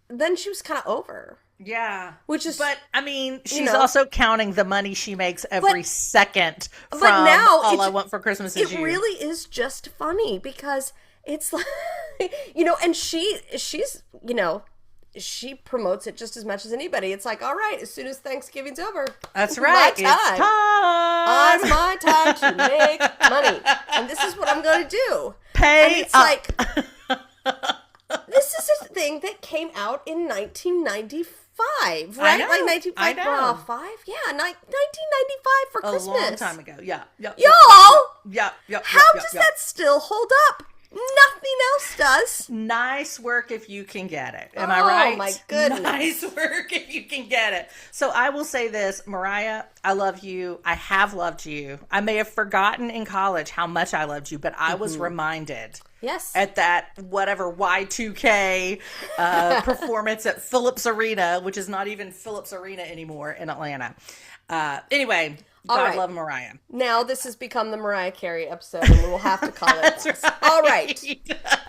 B: then she was kind of over.
A: Yeah.
B: But
A: I mean, she's also counting the money she makes every second from All I Want for Christmas Is You.
B: It really is just funny because it's like, and she's, she promotes it just as much as anybody. It's like, all right, as soon as Thanksgiving's over.
A: That's right. It's time.
B: It's my time to make money. And this is what I'm going to do.
A: Pay
B: it's up. This is a thing that came out in 1995. Right?
A: I know.
B: Like 1995. Yeah, 1995 for Christmas.
A: A long time ago. Yeah.
B: Y'all!
A: Yeah.
B: How does that still hold up? Nothing else does.
A: Nice work if you can get it. Am I right?
B: Oh, my goodness.
A: Nice work if you can get it. So I will say this, Mariah, I love you. I have loved you. I may have forgotten in college how much I loved you, but I was reminded.
B: Yes.
A: At that whatever Y2K performance at Phillips Arena, which is not even Phillips Arena anymore in Atlanta. Anyway, God love Mariah.
B: Now this has become the Mariah Carey episode, and we will have to call it.
A: That's right.
B: All right.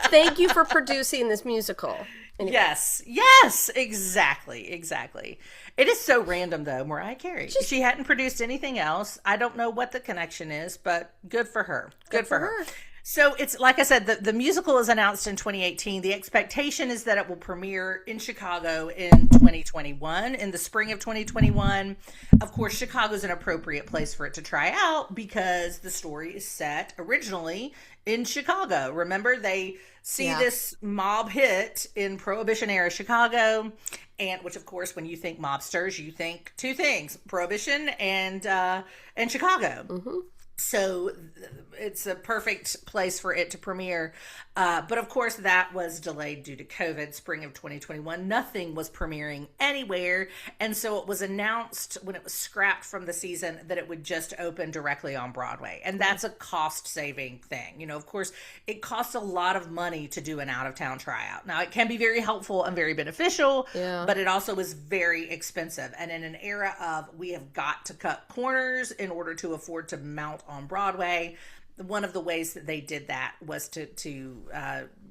B: Thank you for producing this musical. Anyway.
A: Yes, exactly. It is so random, though, Mariah Carey. She hadn't produced anything else. I don't know what the connection is, but good for her. Good for her. So it's, like I said, the musical is announced in 2018. The expectation is that it will premiere in Chicago in 2021, in the spring of 2021. Of course, Chicago is an appropriate place for it to try out because the story is set originally in Chicago. Remember, they see this mob hit in Prohibition-era Chicago, and which, of course, when you think mobsters, you think two things: Prohibition and Chicago. Mm-hmm. So it's a perfect place for it to premiere. But of course, that was delayed due to COVID, spring of 2021. Nothing was premiering anywhere. And so it was announced when it was scrapped from the season that it would just open directly on Broadway. And that's a cost-saving thing. You know, of course, it costs a lot of money to do an out-of-town tryout. Now, it can be very helpful and very beneficial, but it also is very expensive. And in an era of we have got to cut corners in order to afford to mount on Broadway, one of the ways that they did that was to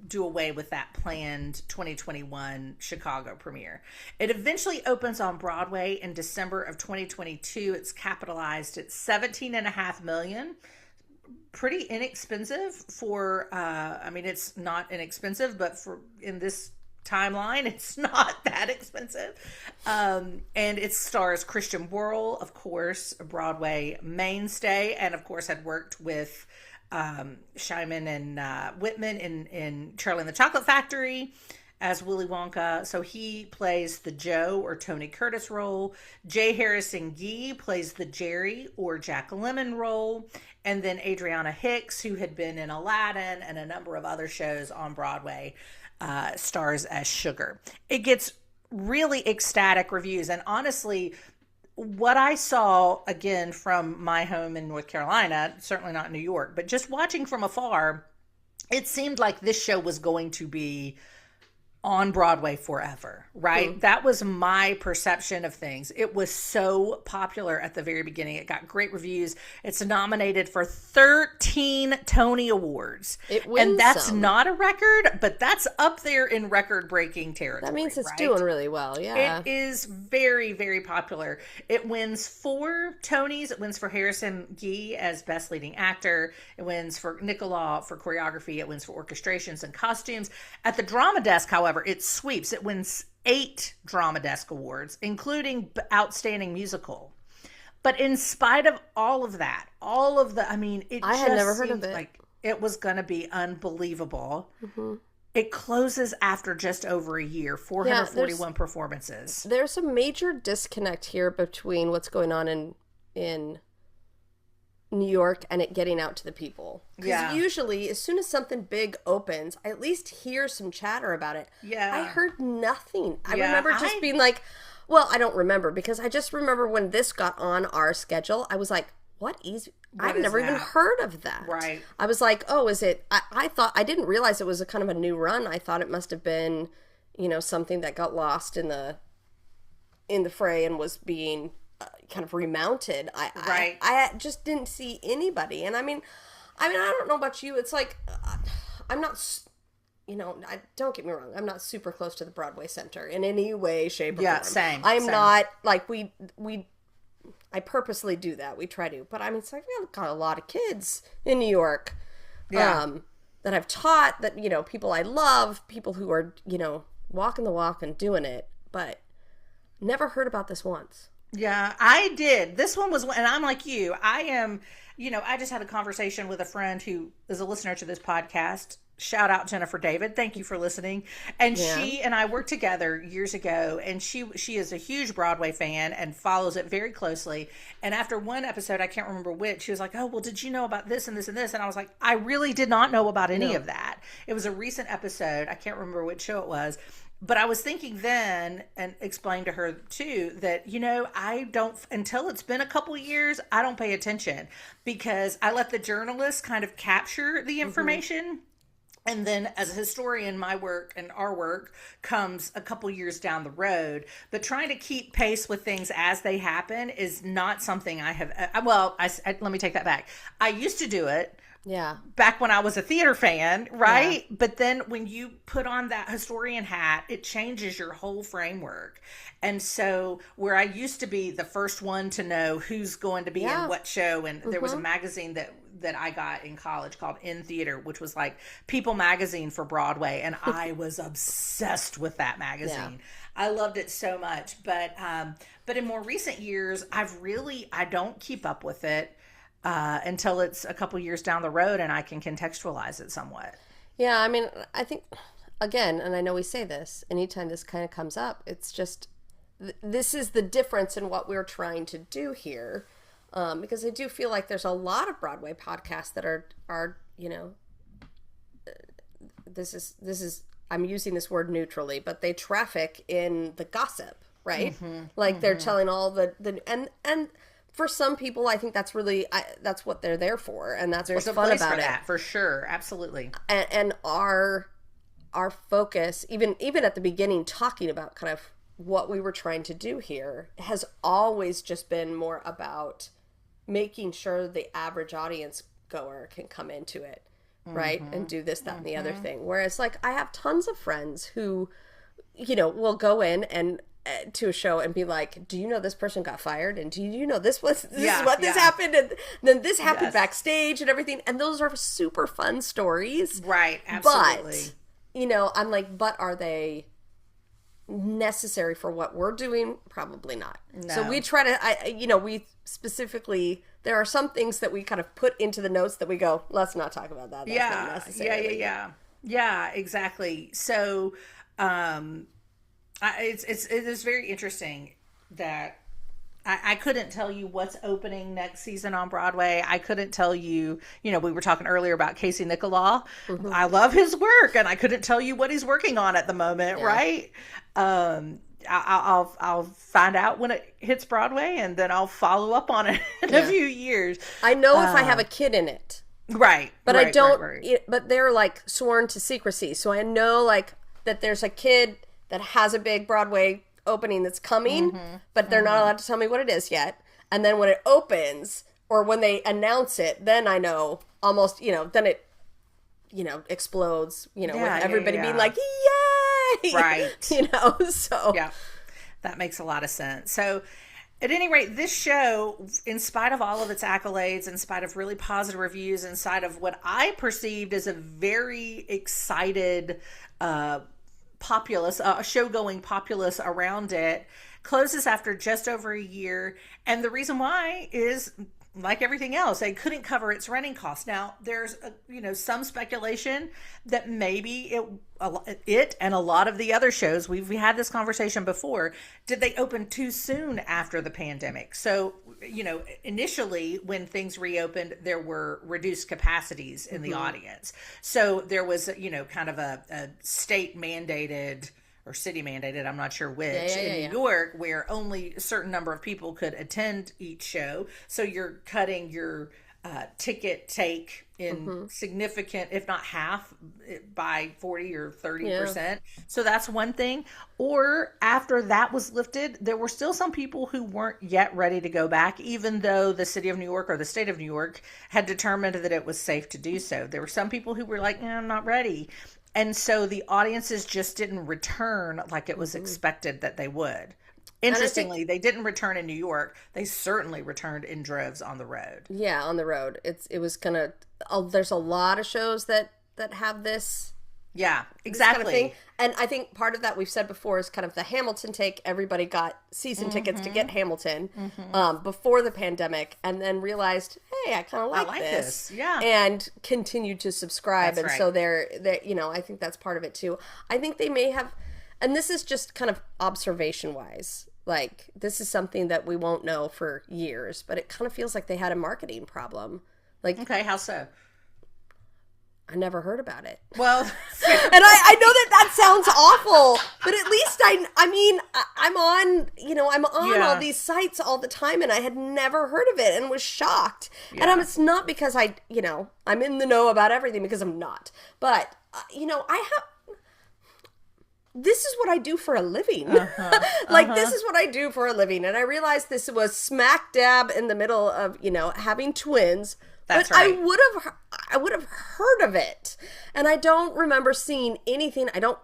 A: do away with that planned 2021 Chicago premiere. It eventually opens on Broadway in December of 2022. It's capitalized at $17.5 million. Pretty inexpensive for, I mean, it's not inexpensive, but for in this timeline, it's not that expensive. And it stars Christian Worrell, of course, a Broadway mainstay, and of course had worked with Shyman and Whitman in Charlie and the Chocolate Factory as Willy Wonka. So he plays the Joe or Tony Curtis role. J. Harrison Ghee plays the Jerry or Jack Lemmon role. And then Adriana Hicks, who had been in Aladdin and a number of other shows on Broadway, stars as Sugar. It gets really ecstatic reviews. And honestly, what I saw, again, from my home in North Carolina, certainly not New York, but just watching from afar, it seemed like this show was going to be on Broadway forever, right? That was my perception of things. It was so popular at the very beginning. It got great reviews. It's nominated for 13 Tony Awards.
B: It wins
A: and that's
B: some.
A: Not a record, but that's up there in record-breaking territory.
B: That means it's
A: right?
B: doing really well, yeah.
A: It is very, very popular. It wins 4 Tonys. It wins for Harrison Ghee as Best Leading Actor. It wins for Nicolau for choreography. It wins for orchestrations and costumes. At the Drama Desk, however, it sweeps. It wins 8 Drama Desk Awards, including Outstanding Musical. But in spite of all of that, I mean, I
B: had never heard of it.
A: Like it was going to be unbelievable. Mm-hmm. It closes after just over a year, 441 performances.
B: There's a major disconnect here between what's going on in New York and it getting out to the people. Because usually, as soon as something big opens, I at least hear some chatter about it.
A: Yeah.
B: I heard nothing. I remember just being like, well, I don't remember because I just remember when this got on our schedule, I was like, I've never even heard of that.
A: Right.
B: I was like, oh, is it, I thought, I didn't realize it was a kind of a new run. I thought it must have been, something that got lost in the fray and was being kind of remounted. I just didn't see anybody. And I mean, I don't know about you. It's like, I'm not, don't get me wrong. I'm not super close to the Broadway Center in any way, shape, or form.
A: Same.
B: I'm not like I purposely do that. We try to, but I mean, it's like we've got a lot of kids in New York, that I've taught, that, people I love, people who are, walking the walk and doing it, but never heard about this once.
A: Yeah, I did. This one was, and I'm like you. I am, I just had a conversation with a friend who is a listener to this podcast, shout out Jennifer David. Thank you for listening. And she and I worked together years ago, and she is a huge Broadway fan and follows it very closely. And after one episode, I can't remember which, she was like, "Oh, well, did you know about this and this and this?" And I was like, "I really did not know about any of that." It was a recent episode. I can't remember which show it was. But I was thinking then, and explained to her too, that, I don't, until it's been a couple years, I don't pay attention, because I let the journalists kind of capture the information. And then as a historian, my work and our work comes a couple years down the road. But trying to keep pace with things as they happen is not something I have. Let me take that back. I used to do it.
B: Yeah.
A: Back when I was a theater fan, right? Yeah. But then when you put on that historian hat, it changes your whole framework. And so where I used to be the first one to know who's going to be in what show, and there was a magazine that I got in college called In Theater, which was like People magazine for Broadway, and I was obsessed with that magazine. Yeah. I loved it so much. But in more recent years, I don't keep up with it until it's a couple years down the road and I can contextualize it somewhat.
B: Yeah, I mean, I think, again, and I know we say this, anytime this kind of comes up, it's just, this is the difference in what we're trying to do here. Because I do feel like there's a lot of Broadway podcasts that are this is I'm using this word neutrally, but they traffic in the gossip, right? Mm-hmm, like they're telling all the and for some people, I think that's really that's what they're there for, and that's what's fun about it.
A: For sure, absolutely.
B: And our focus, even at the beginning, talking about kind of what we were trying to do here, has always just been more about making sure the average audience goer can come into it, right? And do this, that, and the other thing. Whereas, like, I have tons of friends who, will go in and to a show and be like, "Do you know this person got fired? And do you know this is what this happened? And then this happened backstage and everything." And those are super fun stories.
A: Right, absolutely.
B: But, I'm like, but are they necessary for what we're doing? Probably not. No. So we try to, we specifically, there are some things that we kind of put into the notes that we go, let's not talk about that. That's not necessary.
A: Yeah, exactly. So, it is very interesting that I couldn't tell you what's opening next season on Broadway. I couldn't tell you, we were talking earlier about Casey Nicholaw. Mm-hmm. I love his work, and I couldn't tell you what he's working on at the moment, right? I'll find out when it hits Broadway, and then I'll follow up on it in a few years.
B: I know if I have a kid in it.
A: Right.
B: But I don't, but they're like sworn to secrecy. So I know like that there's a kid that has a big Broadway opening that's coming, but they're not allowed to tell me what it is yet. And then when it opens, or when they announce it, then I know almost, then it, explodes, with everybody being like, yay!
A: Right.
B: So.
A: Yeah, that makes a lot of sense. So at any rate, this show, in spite of all of its accolades, in spite of really positive reviews, in spite of what I perceived as a very excited populace, a show-going populace around it, closes after just over a year. And the reason why is, like everything else, they couldn't cover its running costs. Now, there's some speculation that maybe it and a lot of the other shows, we had this conversation before, did they open too soon after the pandemic? So, initially when things reopened, there were reduced capacities in the audience. So there was, kind of a state mandated or city mandated, I'm not sure which, in New York, where only a certain number of people could attend each show. So you're cutting your ticket take in significant, if not half, by 40 or 30%. Yeah. So that's one thing. Or after that was lifted, there were still some people who weren't yet ready to go back, even though the city of New York or the state of New York had determined that it was safe to do so. There were some people who were like, I'm not ready. And so the audiences just didn't return like it was expected that they would. Interestingly, they didn't return in New York. They certainly returned in droves on the road.
B: Yeah, on the road. It was there's a lot of shows that have this
A: Yeah, exactly.
B: Kind of thing. And I think part of that we've said before is kind of the Hamilton take. Everybody got season tickets to get Hamilton before the pandemic, and then realized, hey, I kind of like this.
A: Yeah,
B: and continued to subscribe.
A: That's
B: and
A: right.
B: so they're, you know, I think that's part of it too. I think they may have, and this is just kind of observation wise. Like, this is something that we won't know for years, but it kind of feels like they had a marketing problem. Like,
A: okay, how so?
B: I never heard about it.
A: Well,
B: and I know that sounds awful, but at least I mean, I'm on, you know, I'm on all these sites all the time, and I had never heard of it and was shocked. Yeah. And it's not because you know, I'm in the know about everything, because I'm not. But, you know, this is what I do for a living. This is what I do for a living. And I realized this was smack dab in the middle of, you know, having twins.
A: That's
B: but
A: right.
B: I would have heard of it. And I don't remember seeing anything. I don't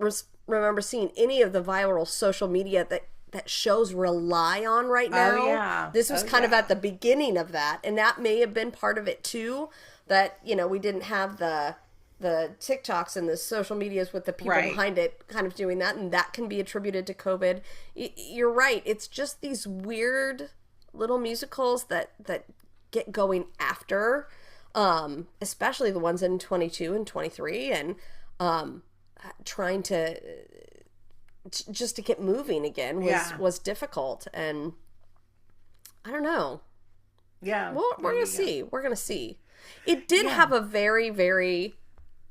B: remember seeing any of the viral social media that shows rely on right now.
A: Oh, yeah.
B: This was kind of at the beginning of that. And that may have been part of it too. That, you know, we didn't have the TikToks and the social medias with the people behind it kind of doing that. And that can be attributed to COVID. You're right. It's just these weird little musicals that get going after, especially the ones in 22 and 23, and trying to just to get moving again was difficult. And I don't know.
A: Yeah.
B: Well, we're going to see. We're going to see. It did have a very, very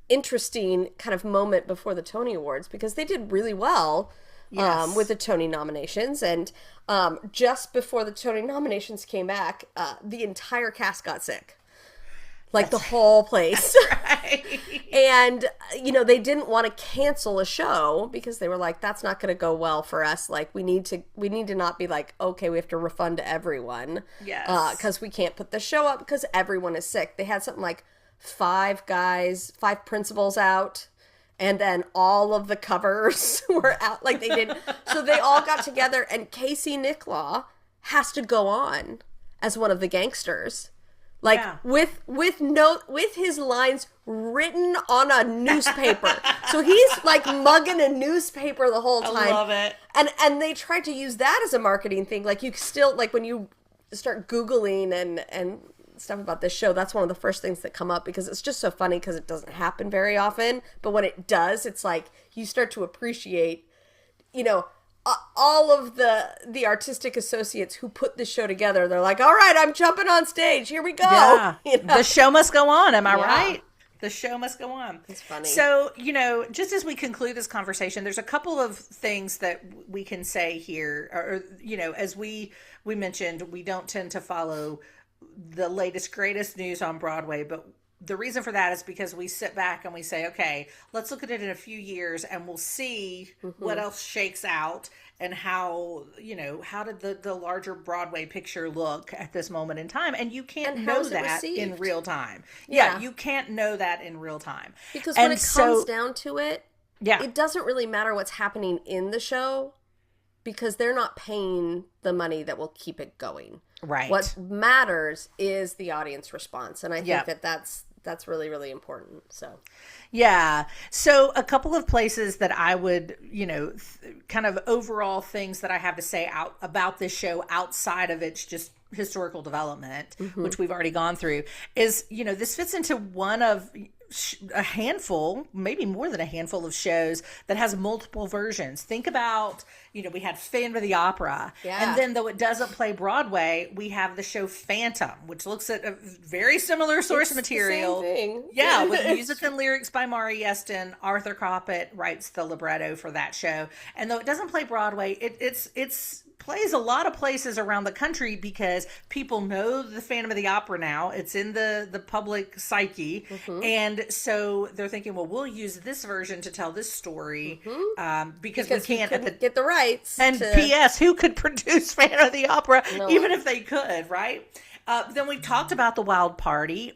B: interesting kind of moment before the Tony Awards, because they did really well with the Tony nominations. And just before the Tony nominations came back, the entire cast got sick. Like, the whole place.
A: Right.
B: And, you know, they didn't want to cancel a show because they were like, that's not going to go well for us. Like, we need to not be like, okay, we have to refund everyone.
A: Yes.
B: Because we can't put the show up because everyone is sick. They had something like 5 principals out. And then all of the covers were out. Like, they did. So they all got together, and Casey Nicklaw has to go on as one of the gangsters. Like, with his lines written on a newspaper. So he's like mugging a newspaper the whole time.
A: I love it.
B: And they tried to use that as a marketing thing. Like, you still, like, when you start Googling and stuff about this show, that's one of the first things that come up, because it's just so funny, because it doesn't happen very often. But when it does, it's like you start to appreciate, you know, all of the artistic associates who put this show together. They're like, all right, I'm jumping on stage. Here we go.
A: Yeah.
B: You know?
A: The show must go on. Am I right? The show must go on.
B: It's funny.
A: So, you know, just as we conclude this conversation, there's a couple of things that we can say here. Or you know, as we mentioned, we don't tend to follow the latest, greatest news on Broadway, but the reason for that is because we sit back and we say, okay, let's look at it in a few years, and we'll see what else shakes out, and how, you know, how did the larger Broadway picture look at this moment in time. And you can't know that in real time. Yeah, you can't know that in real time.
B: Because when it comes down to it, it doesn't really matter what's happening in the show, because they're not paying the money that will keep it going.
A: Right.
B: What matters is the audience response. And I think that's really, really important. So,
A: yeah. So a couple of places that I would, you know, kind of overall things that I have to say about this show outside of its just historical development, which we've already gone through, is, you know, this fits into one of a handful, maybe more than a handful of shows that has multiple versions. Think about, you know, we had Phantom of the Opera. Yeah. And then, though it doesn't play Broadway, we have the show Phantom, which looks at a very similar source material.
B: The same thing.
A: Yeah, with music and lyrics by Mari Yeston. Arthur Coppett writes the libretto for that show. And though it doesn't play Broadway, it's plays a lot of places around the country, because people know the Phantom of the Opera now. It's in the public psyche. And so they're thinking, well, we'll use this version to tell this story, because we can't
B: get the rights.
A: And P.S., who could produce Phantom of the Opera, even if they could, right? Then we talked about The Wild Party,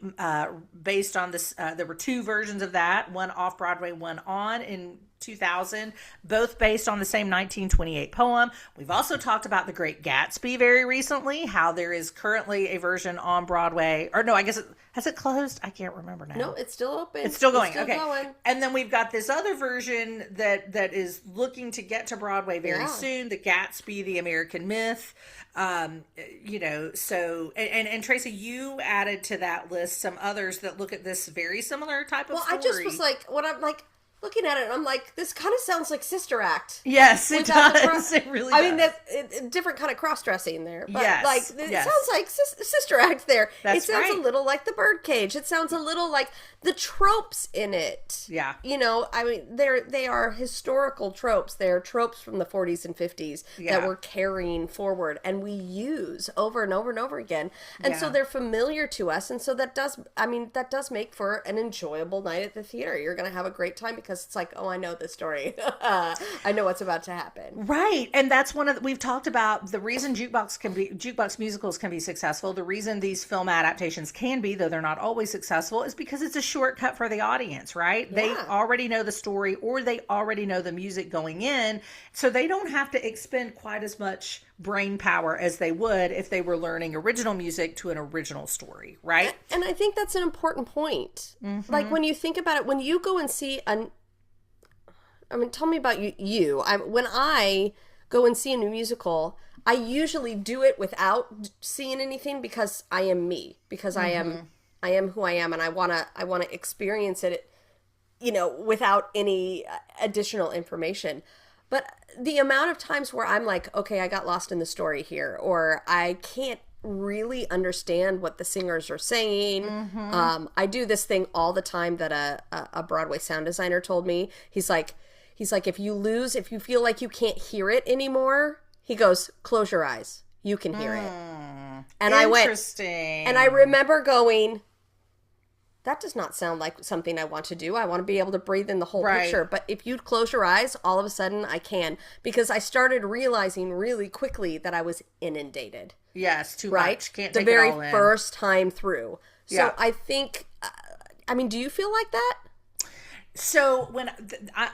A: based on this. There were 2 versions of that, one off Broadway, one on in 2000, both based on the same 1928 poem. We've also talked about The Great Gatsby very recently, how there is currently a version on Broadway. Or no, I guess has it closed? I can't remember now.
B: No, it's still open.
A: It's still going.
B: It's still going.
A: And then we've got this other version that is looking to get to Broadway very soon, The Gatsby, the American Myth. So and Tracey, you added to that list some others that look at this very similar type of story.
B: I just was like, what I'm like, looking at it, I'm like, this kind of sounds like Sister Act.
A: Yes, it does. It really does.
B: I mean, that's different kind of cross-dressing there. But
A: yes,
B: it sounds like Sister Act there.
A: That's
B: it sounds a little like The Birdcage. It sounds a little like the tropes in it.
A: Yeah.
B: I mean, they are historical tropes. They're tropes from the 40s and 50s that we're carrying forward and we use over and over and over again. And so they're familiar to us. And so that does make for an enjoyable night at the theater. You're going to have a great time because it's like, oh, I know this story. I know what's about to happen.
A: Right. And that's we've talked about the reason jukebox musicals can be successful. The reason these film adaptations can be, though they're not always successful, is because it's a shortcut for the audience, right? Yeah. They already know the story or they already know the music going in. So they don't have to expend quite as much brain power as they would if they were learning original music to an original story, right?
B: And I think that's an important point. Mm-hmm. Like when you think about it, when you go and see tell me about you. When I go and see a new musical, I usually do it without seeing anything because I am me, because I am who I am, and I wanna experience it, without any additional information. But the amount of times where I'm like, okay, I got lost in the story here, or I can't really understand what the singers are saying. Mm-hmm. I do this thing all the time that a Broadway sound designer told me. He's like, if you feel like you can't hear it anymore, he goes, close your eyes. You can hear it. And I went, and I remember going, that does not sound like something I want to do. I want to be able to breathe in the whole picture. But if you close your eyes, all of a sudden I can. Because I started realizing really quickly that I was inundated.
A: Yes, too much. Can't
B: the
A: take
B: very
A: it all in.
B: First time through. So I think, do you feel like that?
A: So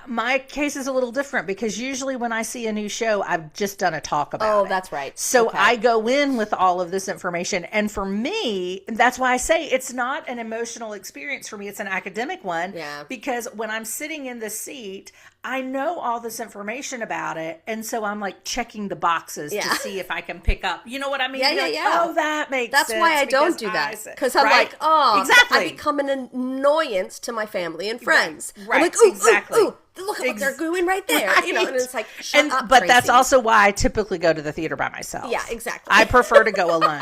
A: my case is a little different because usually when I see a new show, I've just done a talk about it.
B: Oh, that's right.
A: So I go in with all of this information. And for me, that's why I say it's not an emotional experience for me. It's an academic one.
B: Yeah.
A: Because when I'm sitting in the seat, I know all this information about it. And so I'm like checking the boxes to see if I can pick up. You know what I mean?
B: Yeah.
A: Oh, that makes sense.
B: That's why I don't do that. Because I'm like, exactly. I become an annoyance to my family and friends.
A: Right.
B: I'm like, ooh, look at what they're doing right there. Right. And it's like, shut up,
A: but
B: Tracey.
A: That's also why I typically go to the theater by myself.
B: Yeah, exactly.
A: I prefer to go alone.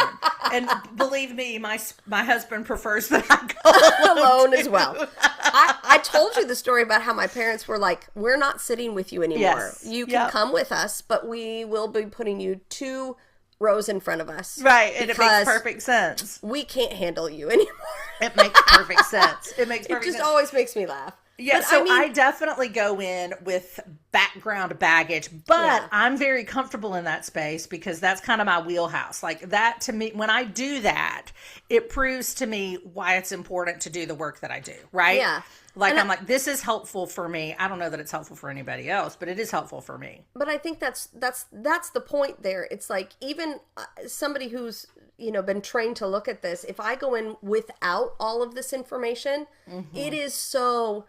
A: And believe me, my husband prefers that I go
B: alone as well. I told you the story about how my parents were like, we're not sitting with you anymore.
A: Yes.
B: You can come with us, but we will be putting you 2 rows in front of us.
A: Right, and it makes perfect sense.
B: We can't handle you anymore.
A: It makes perfect sense. It
B: just always makes me laugh.
A: Yeah, but so I definitely go in with background baggage, but I'm very comfortable in that space because that's kind of my wheelhouse. Like that to me, when I do that, it proves to me why it's important to do the work that I do, right?
B: Yeah.
A: Like, I'm like, this is helpful for me. I don't know that it's helpful for anybody else, but it is helpful for me.
B: But I think that's the point there. It's like, even somebody who's, been trained to look at this, if I go in without all of this information, it is so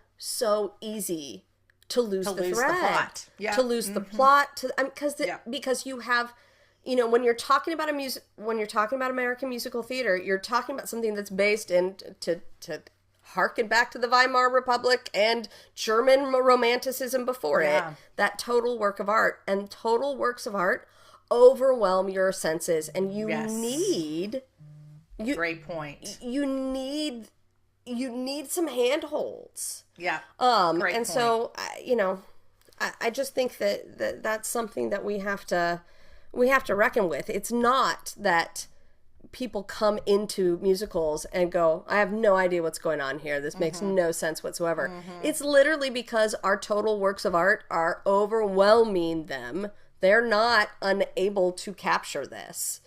B: easy to lose the thread,
A: the plot. Yeah.
B: To lose the plot, because you have, when you're talking about American musical theater, you're talking about something that's based in to harken back to the Weimar Republic and German Romanticism before it. That total work of art, and total works of art overwhelm your senses, and you need.
A: Great point.
B: You need some handholds.
A: Yeah.
B: Great point. So, I just think that's something that we have to reckon with. It's not that people come into musicals and go, I have no idea what's going on here. This makes no sense whatsoever. It's literally because our total works of art are overwhelming them. They're not unable to capture this,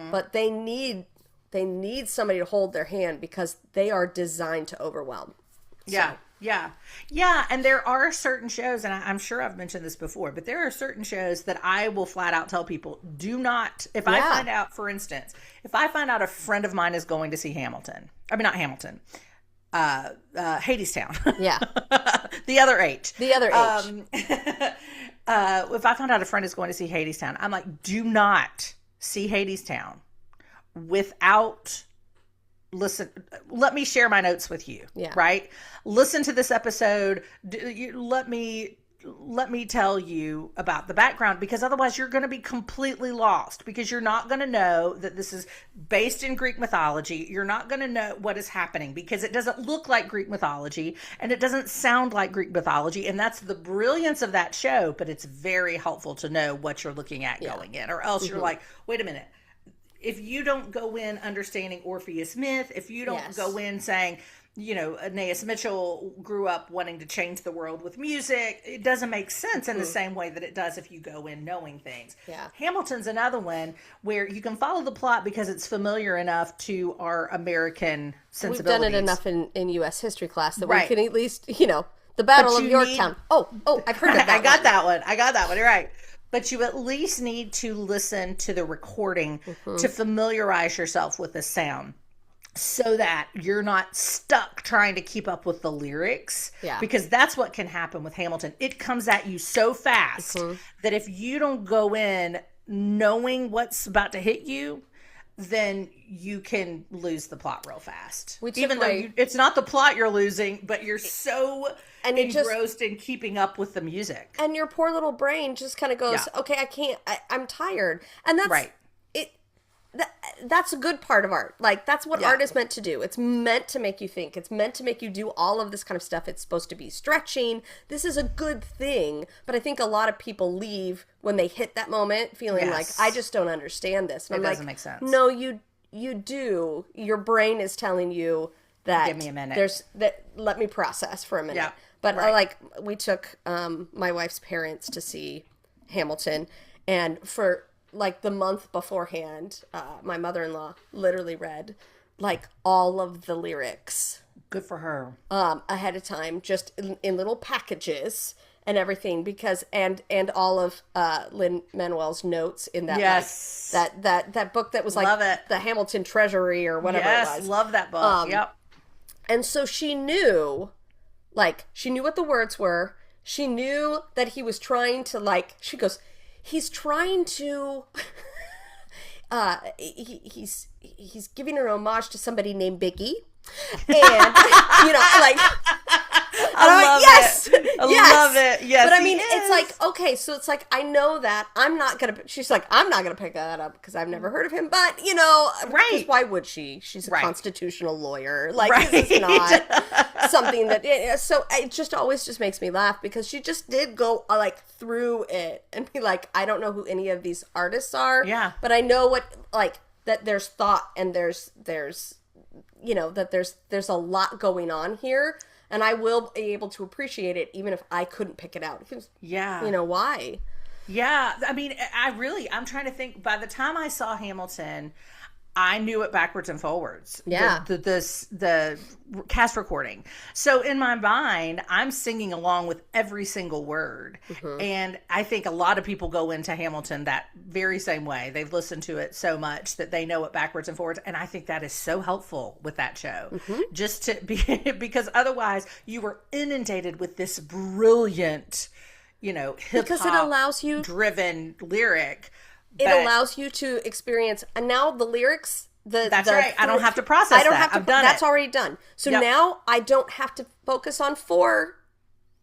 B: but they need somebody to hold their hand because they are designed to overwhelm.
A: Yeah. Yeah. Yeah. And there are certain shows, and I'm sure I've mentioned this before, but there are certain shows that I will flat out tell people, do not, if I find out, for instance, if I find out a friend of mine is going to see Hamilton, I mean, not Hamilton, Hadestown.
B: Yeah.
A: The other H.
B: The other H.
A: If I find out a friend is going to see Hadestown, I'm like, do not see Hadestown without let me share my notes with you.
B: Yeah.
A: Right. Listen to this episode. Let me tell you about the background, because otherwise you're going to be completely lost, because you're not going to know that this is based in Greek mythology. You're not going to know what is happening because it doesn't look like Greek mythology and it doesn't sound like Greek mythology. And that's the brilliance of that show. But it's very helpful to know what you're looking at going in, or else you're like, wait a minute. If you don't go in understanding Orpheus myth, if you don't go in saying, Aeneas Mitchell grew up wanting to change the world with music, it doesn't make sense in the same way that it does if you go in knowing things.
B: Yeah.
A: Hamilton's another one where you can follow the plot because it's familiar enough to our American sensibilities.
B: We've done it enough in U.S. history class that we can at least, the Battle of Yorktown. I've heard of that.
A: I got that one. You're right. But you at least need to listen to the recording to familiarize yourself with the sound, so that you're not stuck trying to keep up with the lyrics.
B: Yeah.
A: Because that's what can happen with Hamilton. It comes at you so fast that if you don't go in knowing what's about to hit you, then you can lose the plot real fast. Even though it's not the plot you're losing, but you're so engrossed in keeping up with the music.
B: And your poor little brain just kind of goes, okay, I can't, I'm tired. And that's
A: right.
B: That's a good part of art. Like, that's what art is meant to do. It's meant to make you think. It's meant to make you do all of this kind of stuff. It's supposed to be stretching. This is a good thing. But I think a lot of people leave when they hit that moment feeling like, I just don't understand this. And
A: it doesn't make sense.
B: No, you do. Your brain is telling you that.
A: Give me a minute.
B: Let me process for a minute.
A: Yeah.
B: But we took my wife's parents to see Hamilton, and for the month beforehand, my mother-in-law literally read all of the lyrics.
A: Good for her.
B: Ahead of time, just in little packages and everything, because and all of Lin-Manuel's notes in that that book that was the Hamilton Treasury or whatever it was.
A: Yes, love that book. Yep.
B: And so she knew what the words were. She knew that he was trying to she goes, he's trying to he's giving an homage to somebody named Biggie. And
A: I love it. Yes.
B: But I mean, it's okay, so it's I know that I'm not gonna pick that up because I've never heard of him, but right, why would she? She's a constitutional lawyer. This is not something that so it just always just makes me laugh, because she just did go through it and be I don't know who any of these artists are, but I know what that there's thought and there's that there's a lot going on here, and I will be able to appreciate it even if I couldn't pick it out. Because, why?
A: Yeah, I mean, I'm trying to think. By the time I saw Hamilton, I knew it backwards and forwards.
B: Yeah.
A: The cast recording. So in my mind, I'm singing along with every single word. And I think a lot of people go into Hamilton that very same way. They've listened to it so much that they know it backwards and forwards. And I think that is so helpful with that show. Just to be, because otherwise you were inundated with this brilliant, hip-hop driven lyric.
B: It allows you to experience, and now the lyrics.
A: That's right. I don't have to process.
B: I don't have to.
A: I've done
B: that's
A: it.
B: Already done. So now I don't have to focus on 4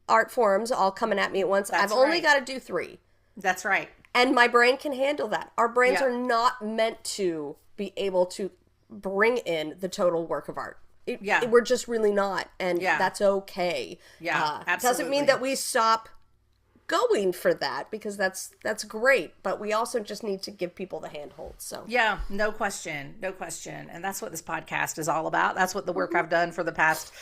B: art forms all coming at me at once. I've only got to do 3.
A: That's right.
B: And my brain can handle that. Our brains are not meant to be able to bring in the total work of art. We're just really not, and that's okay.
A: Yeah, absolutely.
B: Doesn't mean that we stop going for that, because that's great, but we also just need to give people the handhold. So
A: no question, and that's what this podcast is all about. That's what the work I've done for the past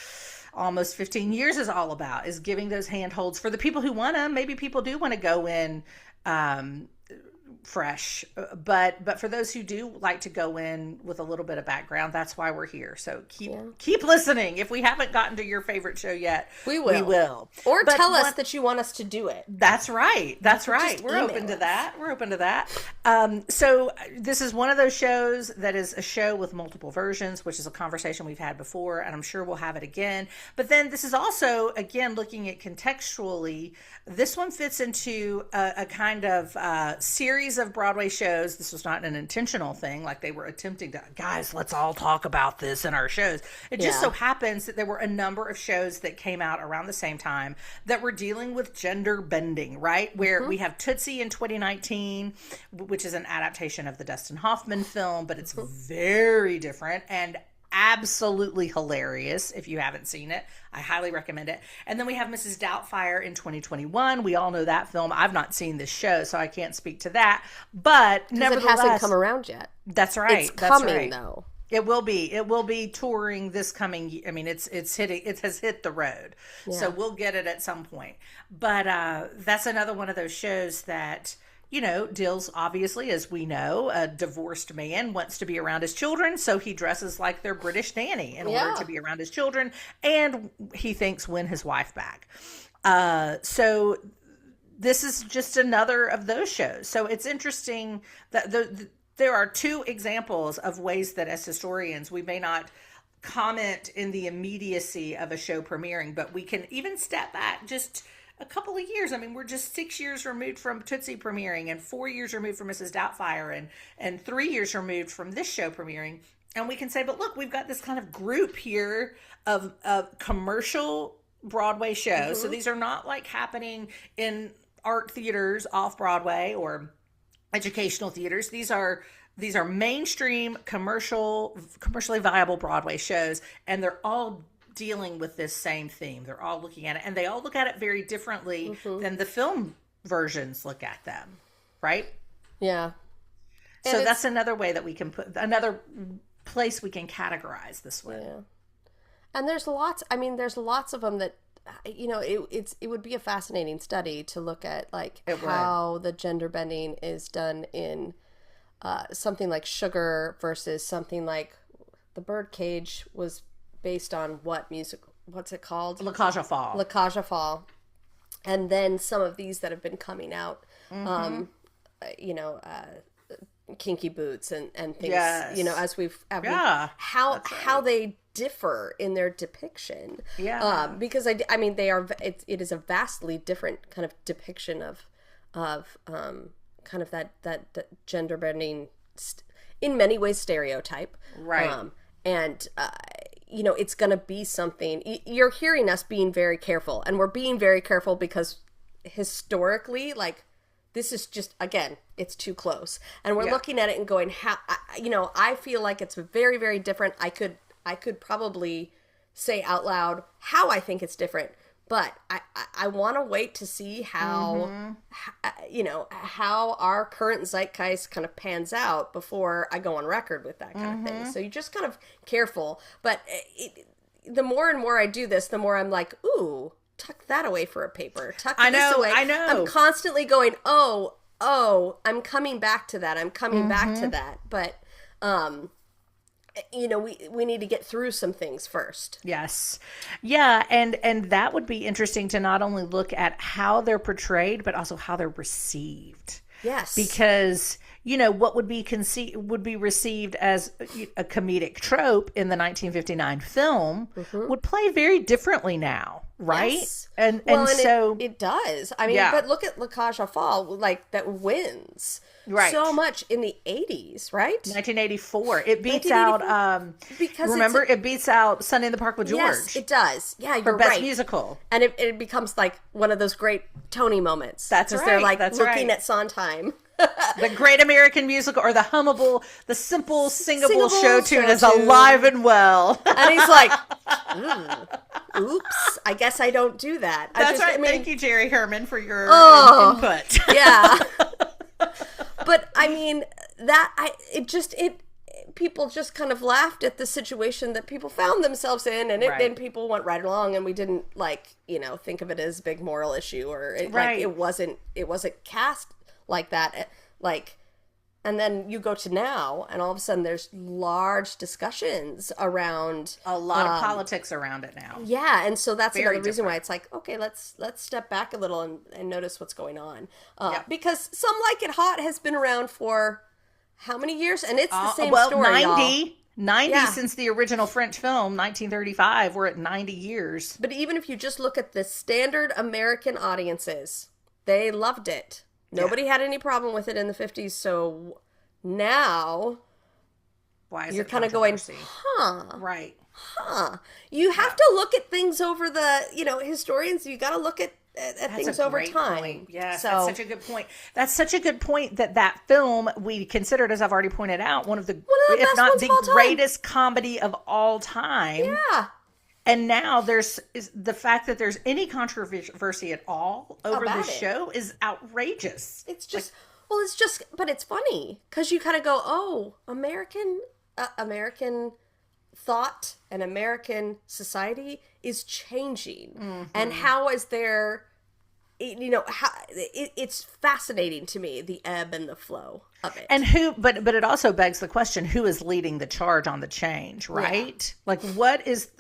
A: almost 15 years is all about, is giving those handholds for the people who want to. Maybe people do want to go in fresh, but for those who do like to go in with a little bit of background, that's why we're here. So keep listening. If we haven't gotten to your favorite show yet, we will.
B: Or tell us that you want us to do it.
A: That's right. We're open to that. So this is one of those shows that is a show with multiple versions, which is a conversation we've had before, and I'm sure we'll have it again. But then this is also, again, looking at contextually, this one fits into a kind of series of Broadway shows. This was not an intentional thing, like they were attempting to, guys, let's all talk about this in our shows. It just so happens that there were a number of shows that came out around the same time that were dealing with gender bending, right? Where we have Tootsie in 2019, which is an adaptation of the Dustin Hoffman film, but it's very different and absolutely hilarious. If you haven't seen it, I highly recommend it. And then we have Mrs. Doubtfire in 2021. We all know that film. I've not seen this show, so I can't speak to that. But nevertheless,
B: it hasn't come around yet.
A: That's right.
B: It's coming though.
A: It will be touring this coming. I mean, it has hit the road, so we'll get it at some point. But that's another one of those shows that, you know, deals, obviously, as we know, a divorced man wants to be around his children, so he dresses like their British nanny in order to be around his children, and he thinks win his wife back. So this is just another of those shows. So it's interesting that there are two examples of ways that as historians we may not comment in the immediacy of a show premiering, but we can even step back just a couple of years. I mean, we're just 6 years removed from Tootsie premiering, and 4 years removed from Mrs. Doubtfire, and 3 years removed from this show premiering. And we can say, but look, we've got this kind of group here of commercial Broadway shows. So these are not like happening in art theaters off Broadway or educational theaters. These are mainstream commercially viable Broadway shows, and they're all dealing with this same theme. They're all looking at it, and they all look at it very differently than the film versions look at them, right?
B: Yeah.
A: So that's another way that we can another place we can categorize this one.
B: Yeah. And there's lots of them that, you know, it would be a fascinating study to look at, like, how the gender bending is done in something like Sugar versus something like The Birdcage was based on what music? What's it called?
A: La Cage aux Folles.
B: La Cage aux Folles. And then some of these that have been coming out, you know, Kinky Boots and things. You know, as how they differ in their depiction. Yeah. Because I mean they are. It is a vastly different kind of depiction of kind of that gender bending, in many ways stereotype.
A: Right.
B: And you know, it's going to be something, you're hearing us being very careful, and we're being very careful because historically, like, this is just, again, it's too close. And we're looking at it and going, how, you know, I feel like it's very, very different. I could probably say out loud how I think it's different, but I want to wait to see how, you know, how our current zeitgeist kind of pans out before I go on record with that kind of thing. So you're just kind of careful. But the more and more I do this, the more I'm like, ooh, tuck that away for a paper. Tuck this away. I know. I'm constantly going, oh, I'm coming back to that. I'm coming back to that. But, you know, we need to get through some things first.
A: Yes. Yeah. And that would be interesting to not only look at how they're portrayed, but also how they're received.
B: Yes.
A: Because, you know, what would be received as a comedic trope in the 1959 film would play very differently now, right?
B: Yes.
A: And so
B: it does. I mean, but look at La Cage aux Folles, like, that wins so much in the 80s, right?
A: 1984. It beats out because remember it beets out Sunday in the Park with George.
B: Yes, it does. Yeah, you're
A: for best musical.
B: And it becomes like one of those great Tony moments.
A: That's right.
B: They're like looking at Sondheim.
A: The Great American Musical, or the simple, singable show tune is alive and well.
B: And he's like, oops, I guess I don't do that.
A: That's right. I mean, thank you, Jerry Herman, for your input.
B: Yeah. But I mean, people just kind of laughed at the situation that people found themselves in, and then people went right along, and we didn't, like, you know, think of it as a big moral issue, or like it wasn't cast like that. Like, and then you go to now, and all of a sudden there's large discussions around
A: a lot of politics around it now.
B: Yeah, and so that's
A: Very
B: another reason
A: different.
B: why it's like, okay, let's step back a little and notice what's going on.
A: Yep.
B: Because Some Like It Hot has been around for how many years? And it's the same
A: well,
B: story,
A: 90
B: Yeah.
A: since the original French film, 1935. We're at 90 years.
B: But even if you just look at the standard American audiences, they loved it. Nobody had any problem with it in the 50s, so now
A: Why is
B: you're
A: it
B: kind of going,
A: controversy? Right.
B: You have to look at things over historians, you got to look at things over
A: great
B: time.
A: Point. Yes,
B: so,
A: that's such a good point. That's such a good point that film we considered, as I've already pointed out, one of the if
B: best
A: not
B: ones
A: the
B: of all time.
A: greatest comedy of all time.
B: Yeah.
A: And now is the fact that there's any controversy at all over
B: About
A: this
B: it.
A: show is outrageous.
B: It's just, but it's funny because you kind of go, oh, American thought and American society is changing, and how is there, it's fascinating to me, the ebb and the flow of it.
A: And but it also begs the question, who is leading the charge on the change, right?
B: Yeah.
A: Like, what is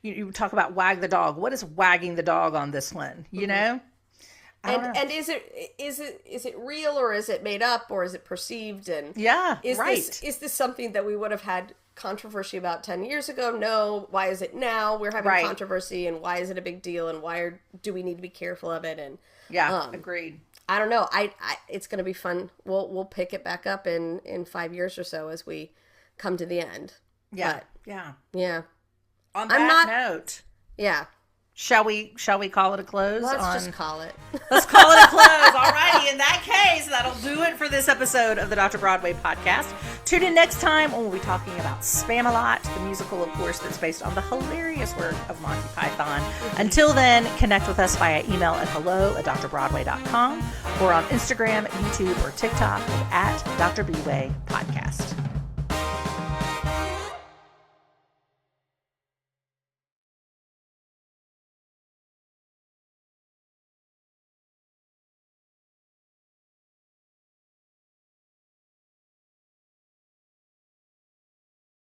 A: you talk about wag the dog. What is wagging the dog on this one? You know?
B: And is it real, or is it made up, or is it perceived? And is this something that we would have had controversy about 10 years ago? No. Why is it now we're having controversy, and why is it a big deal, and why do we need to be careful of it? And
A: agreed.
B: I don't know. It's going to be fun. We'll pick it back up in 5 years or so as we come to the end.
A: Yeah.
B: Yeah.
A: On that note,
B: yeah.
A: Shall we call it a close?
B: Let's just call it.
A: Let's call it a close. All righty. In that case, that'll do it for this episode of the Dr. Broadway podcast. Tune in next time when we'll be talking about Spam-A-Lot, the musical, of course, that's based on the hilarious work of Monty Python. Until then, connect with us via email at hello@drbroadway.com or on Instagram, YouTube, or TikTok at Dr. Bway Podcast.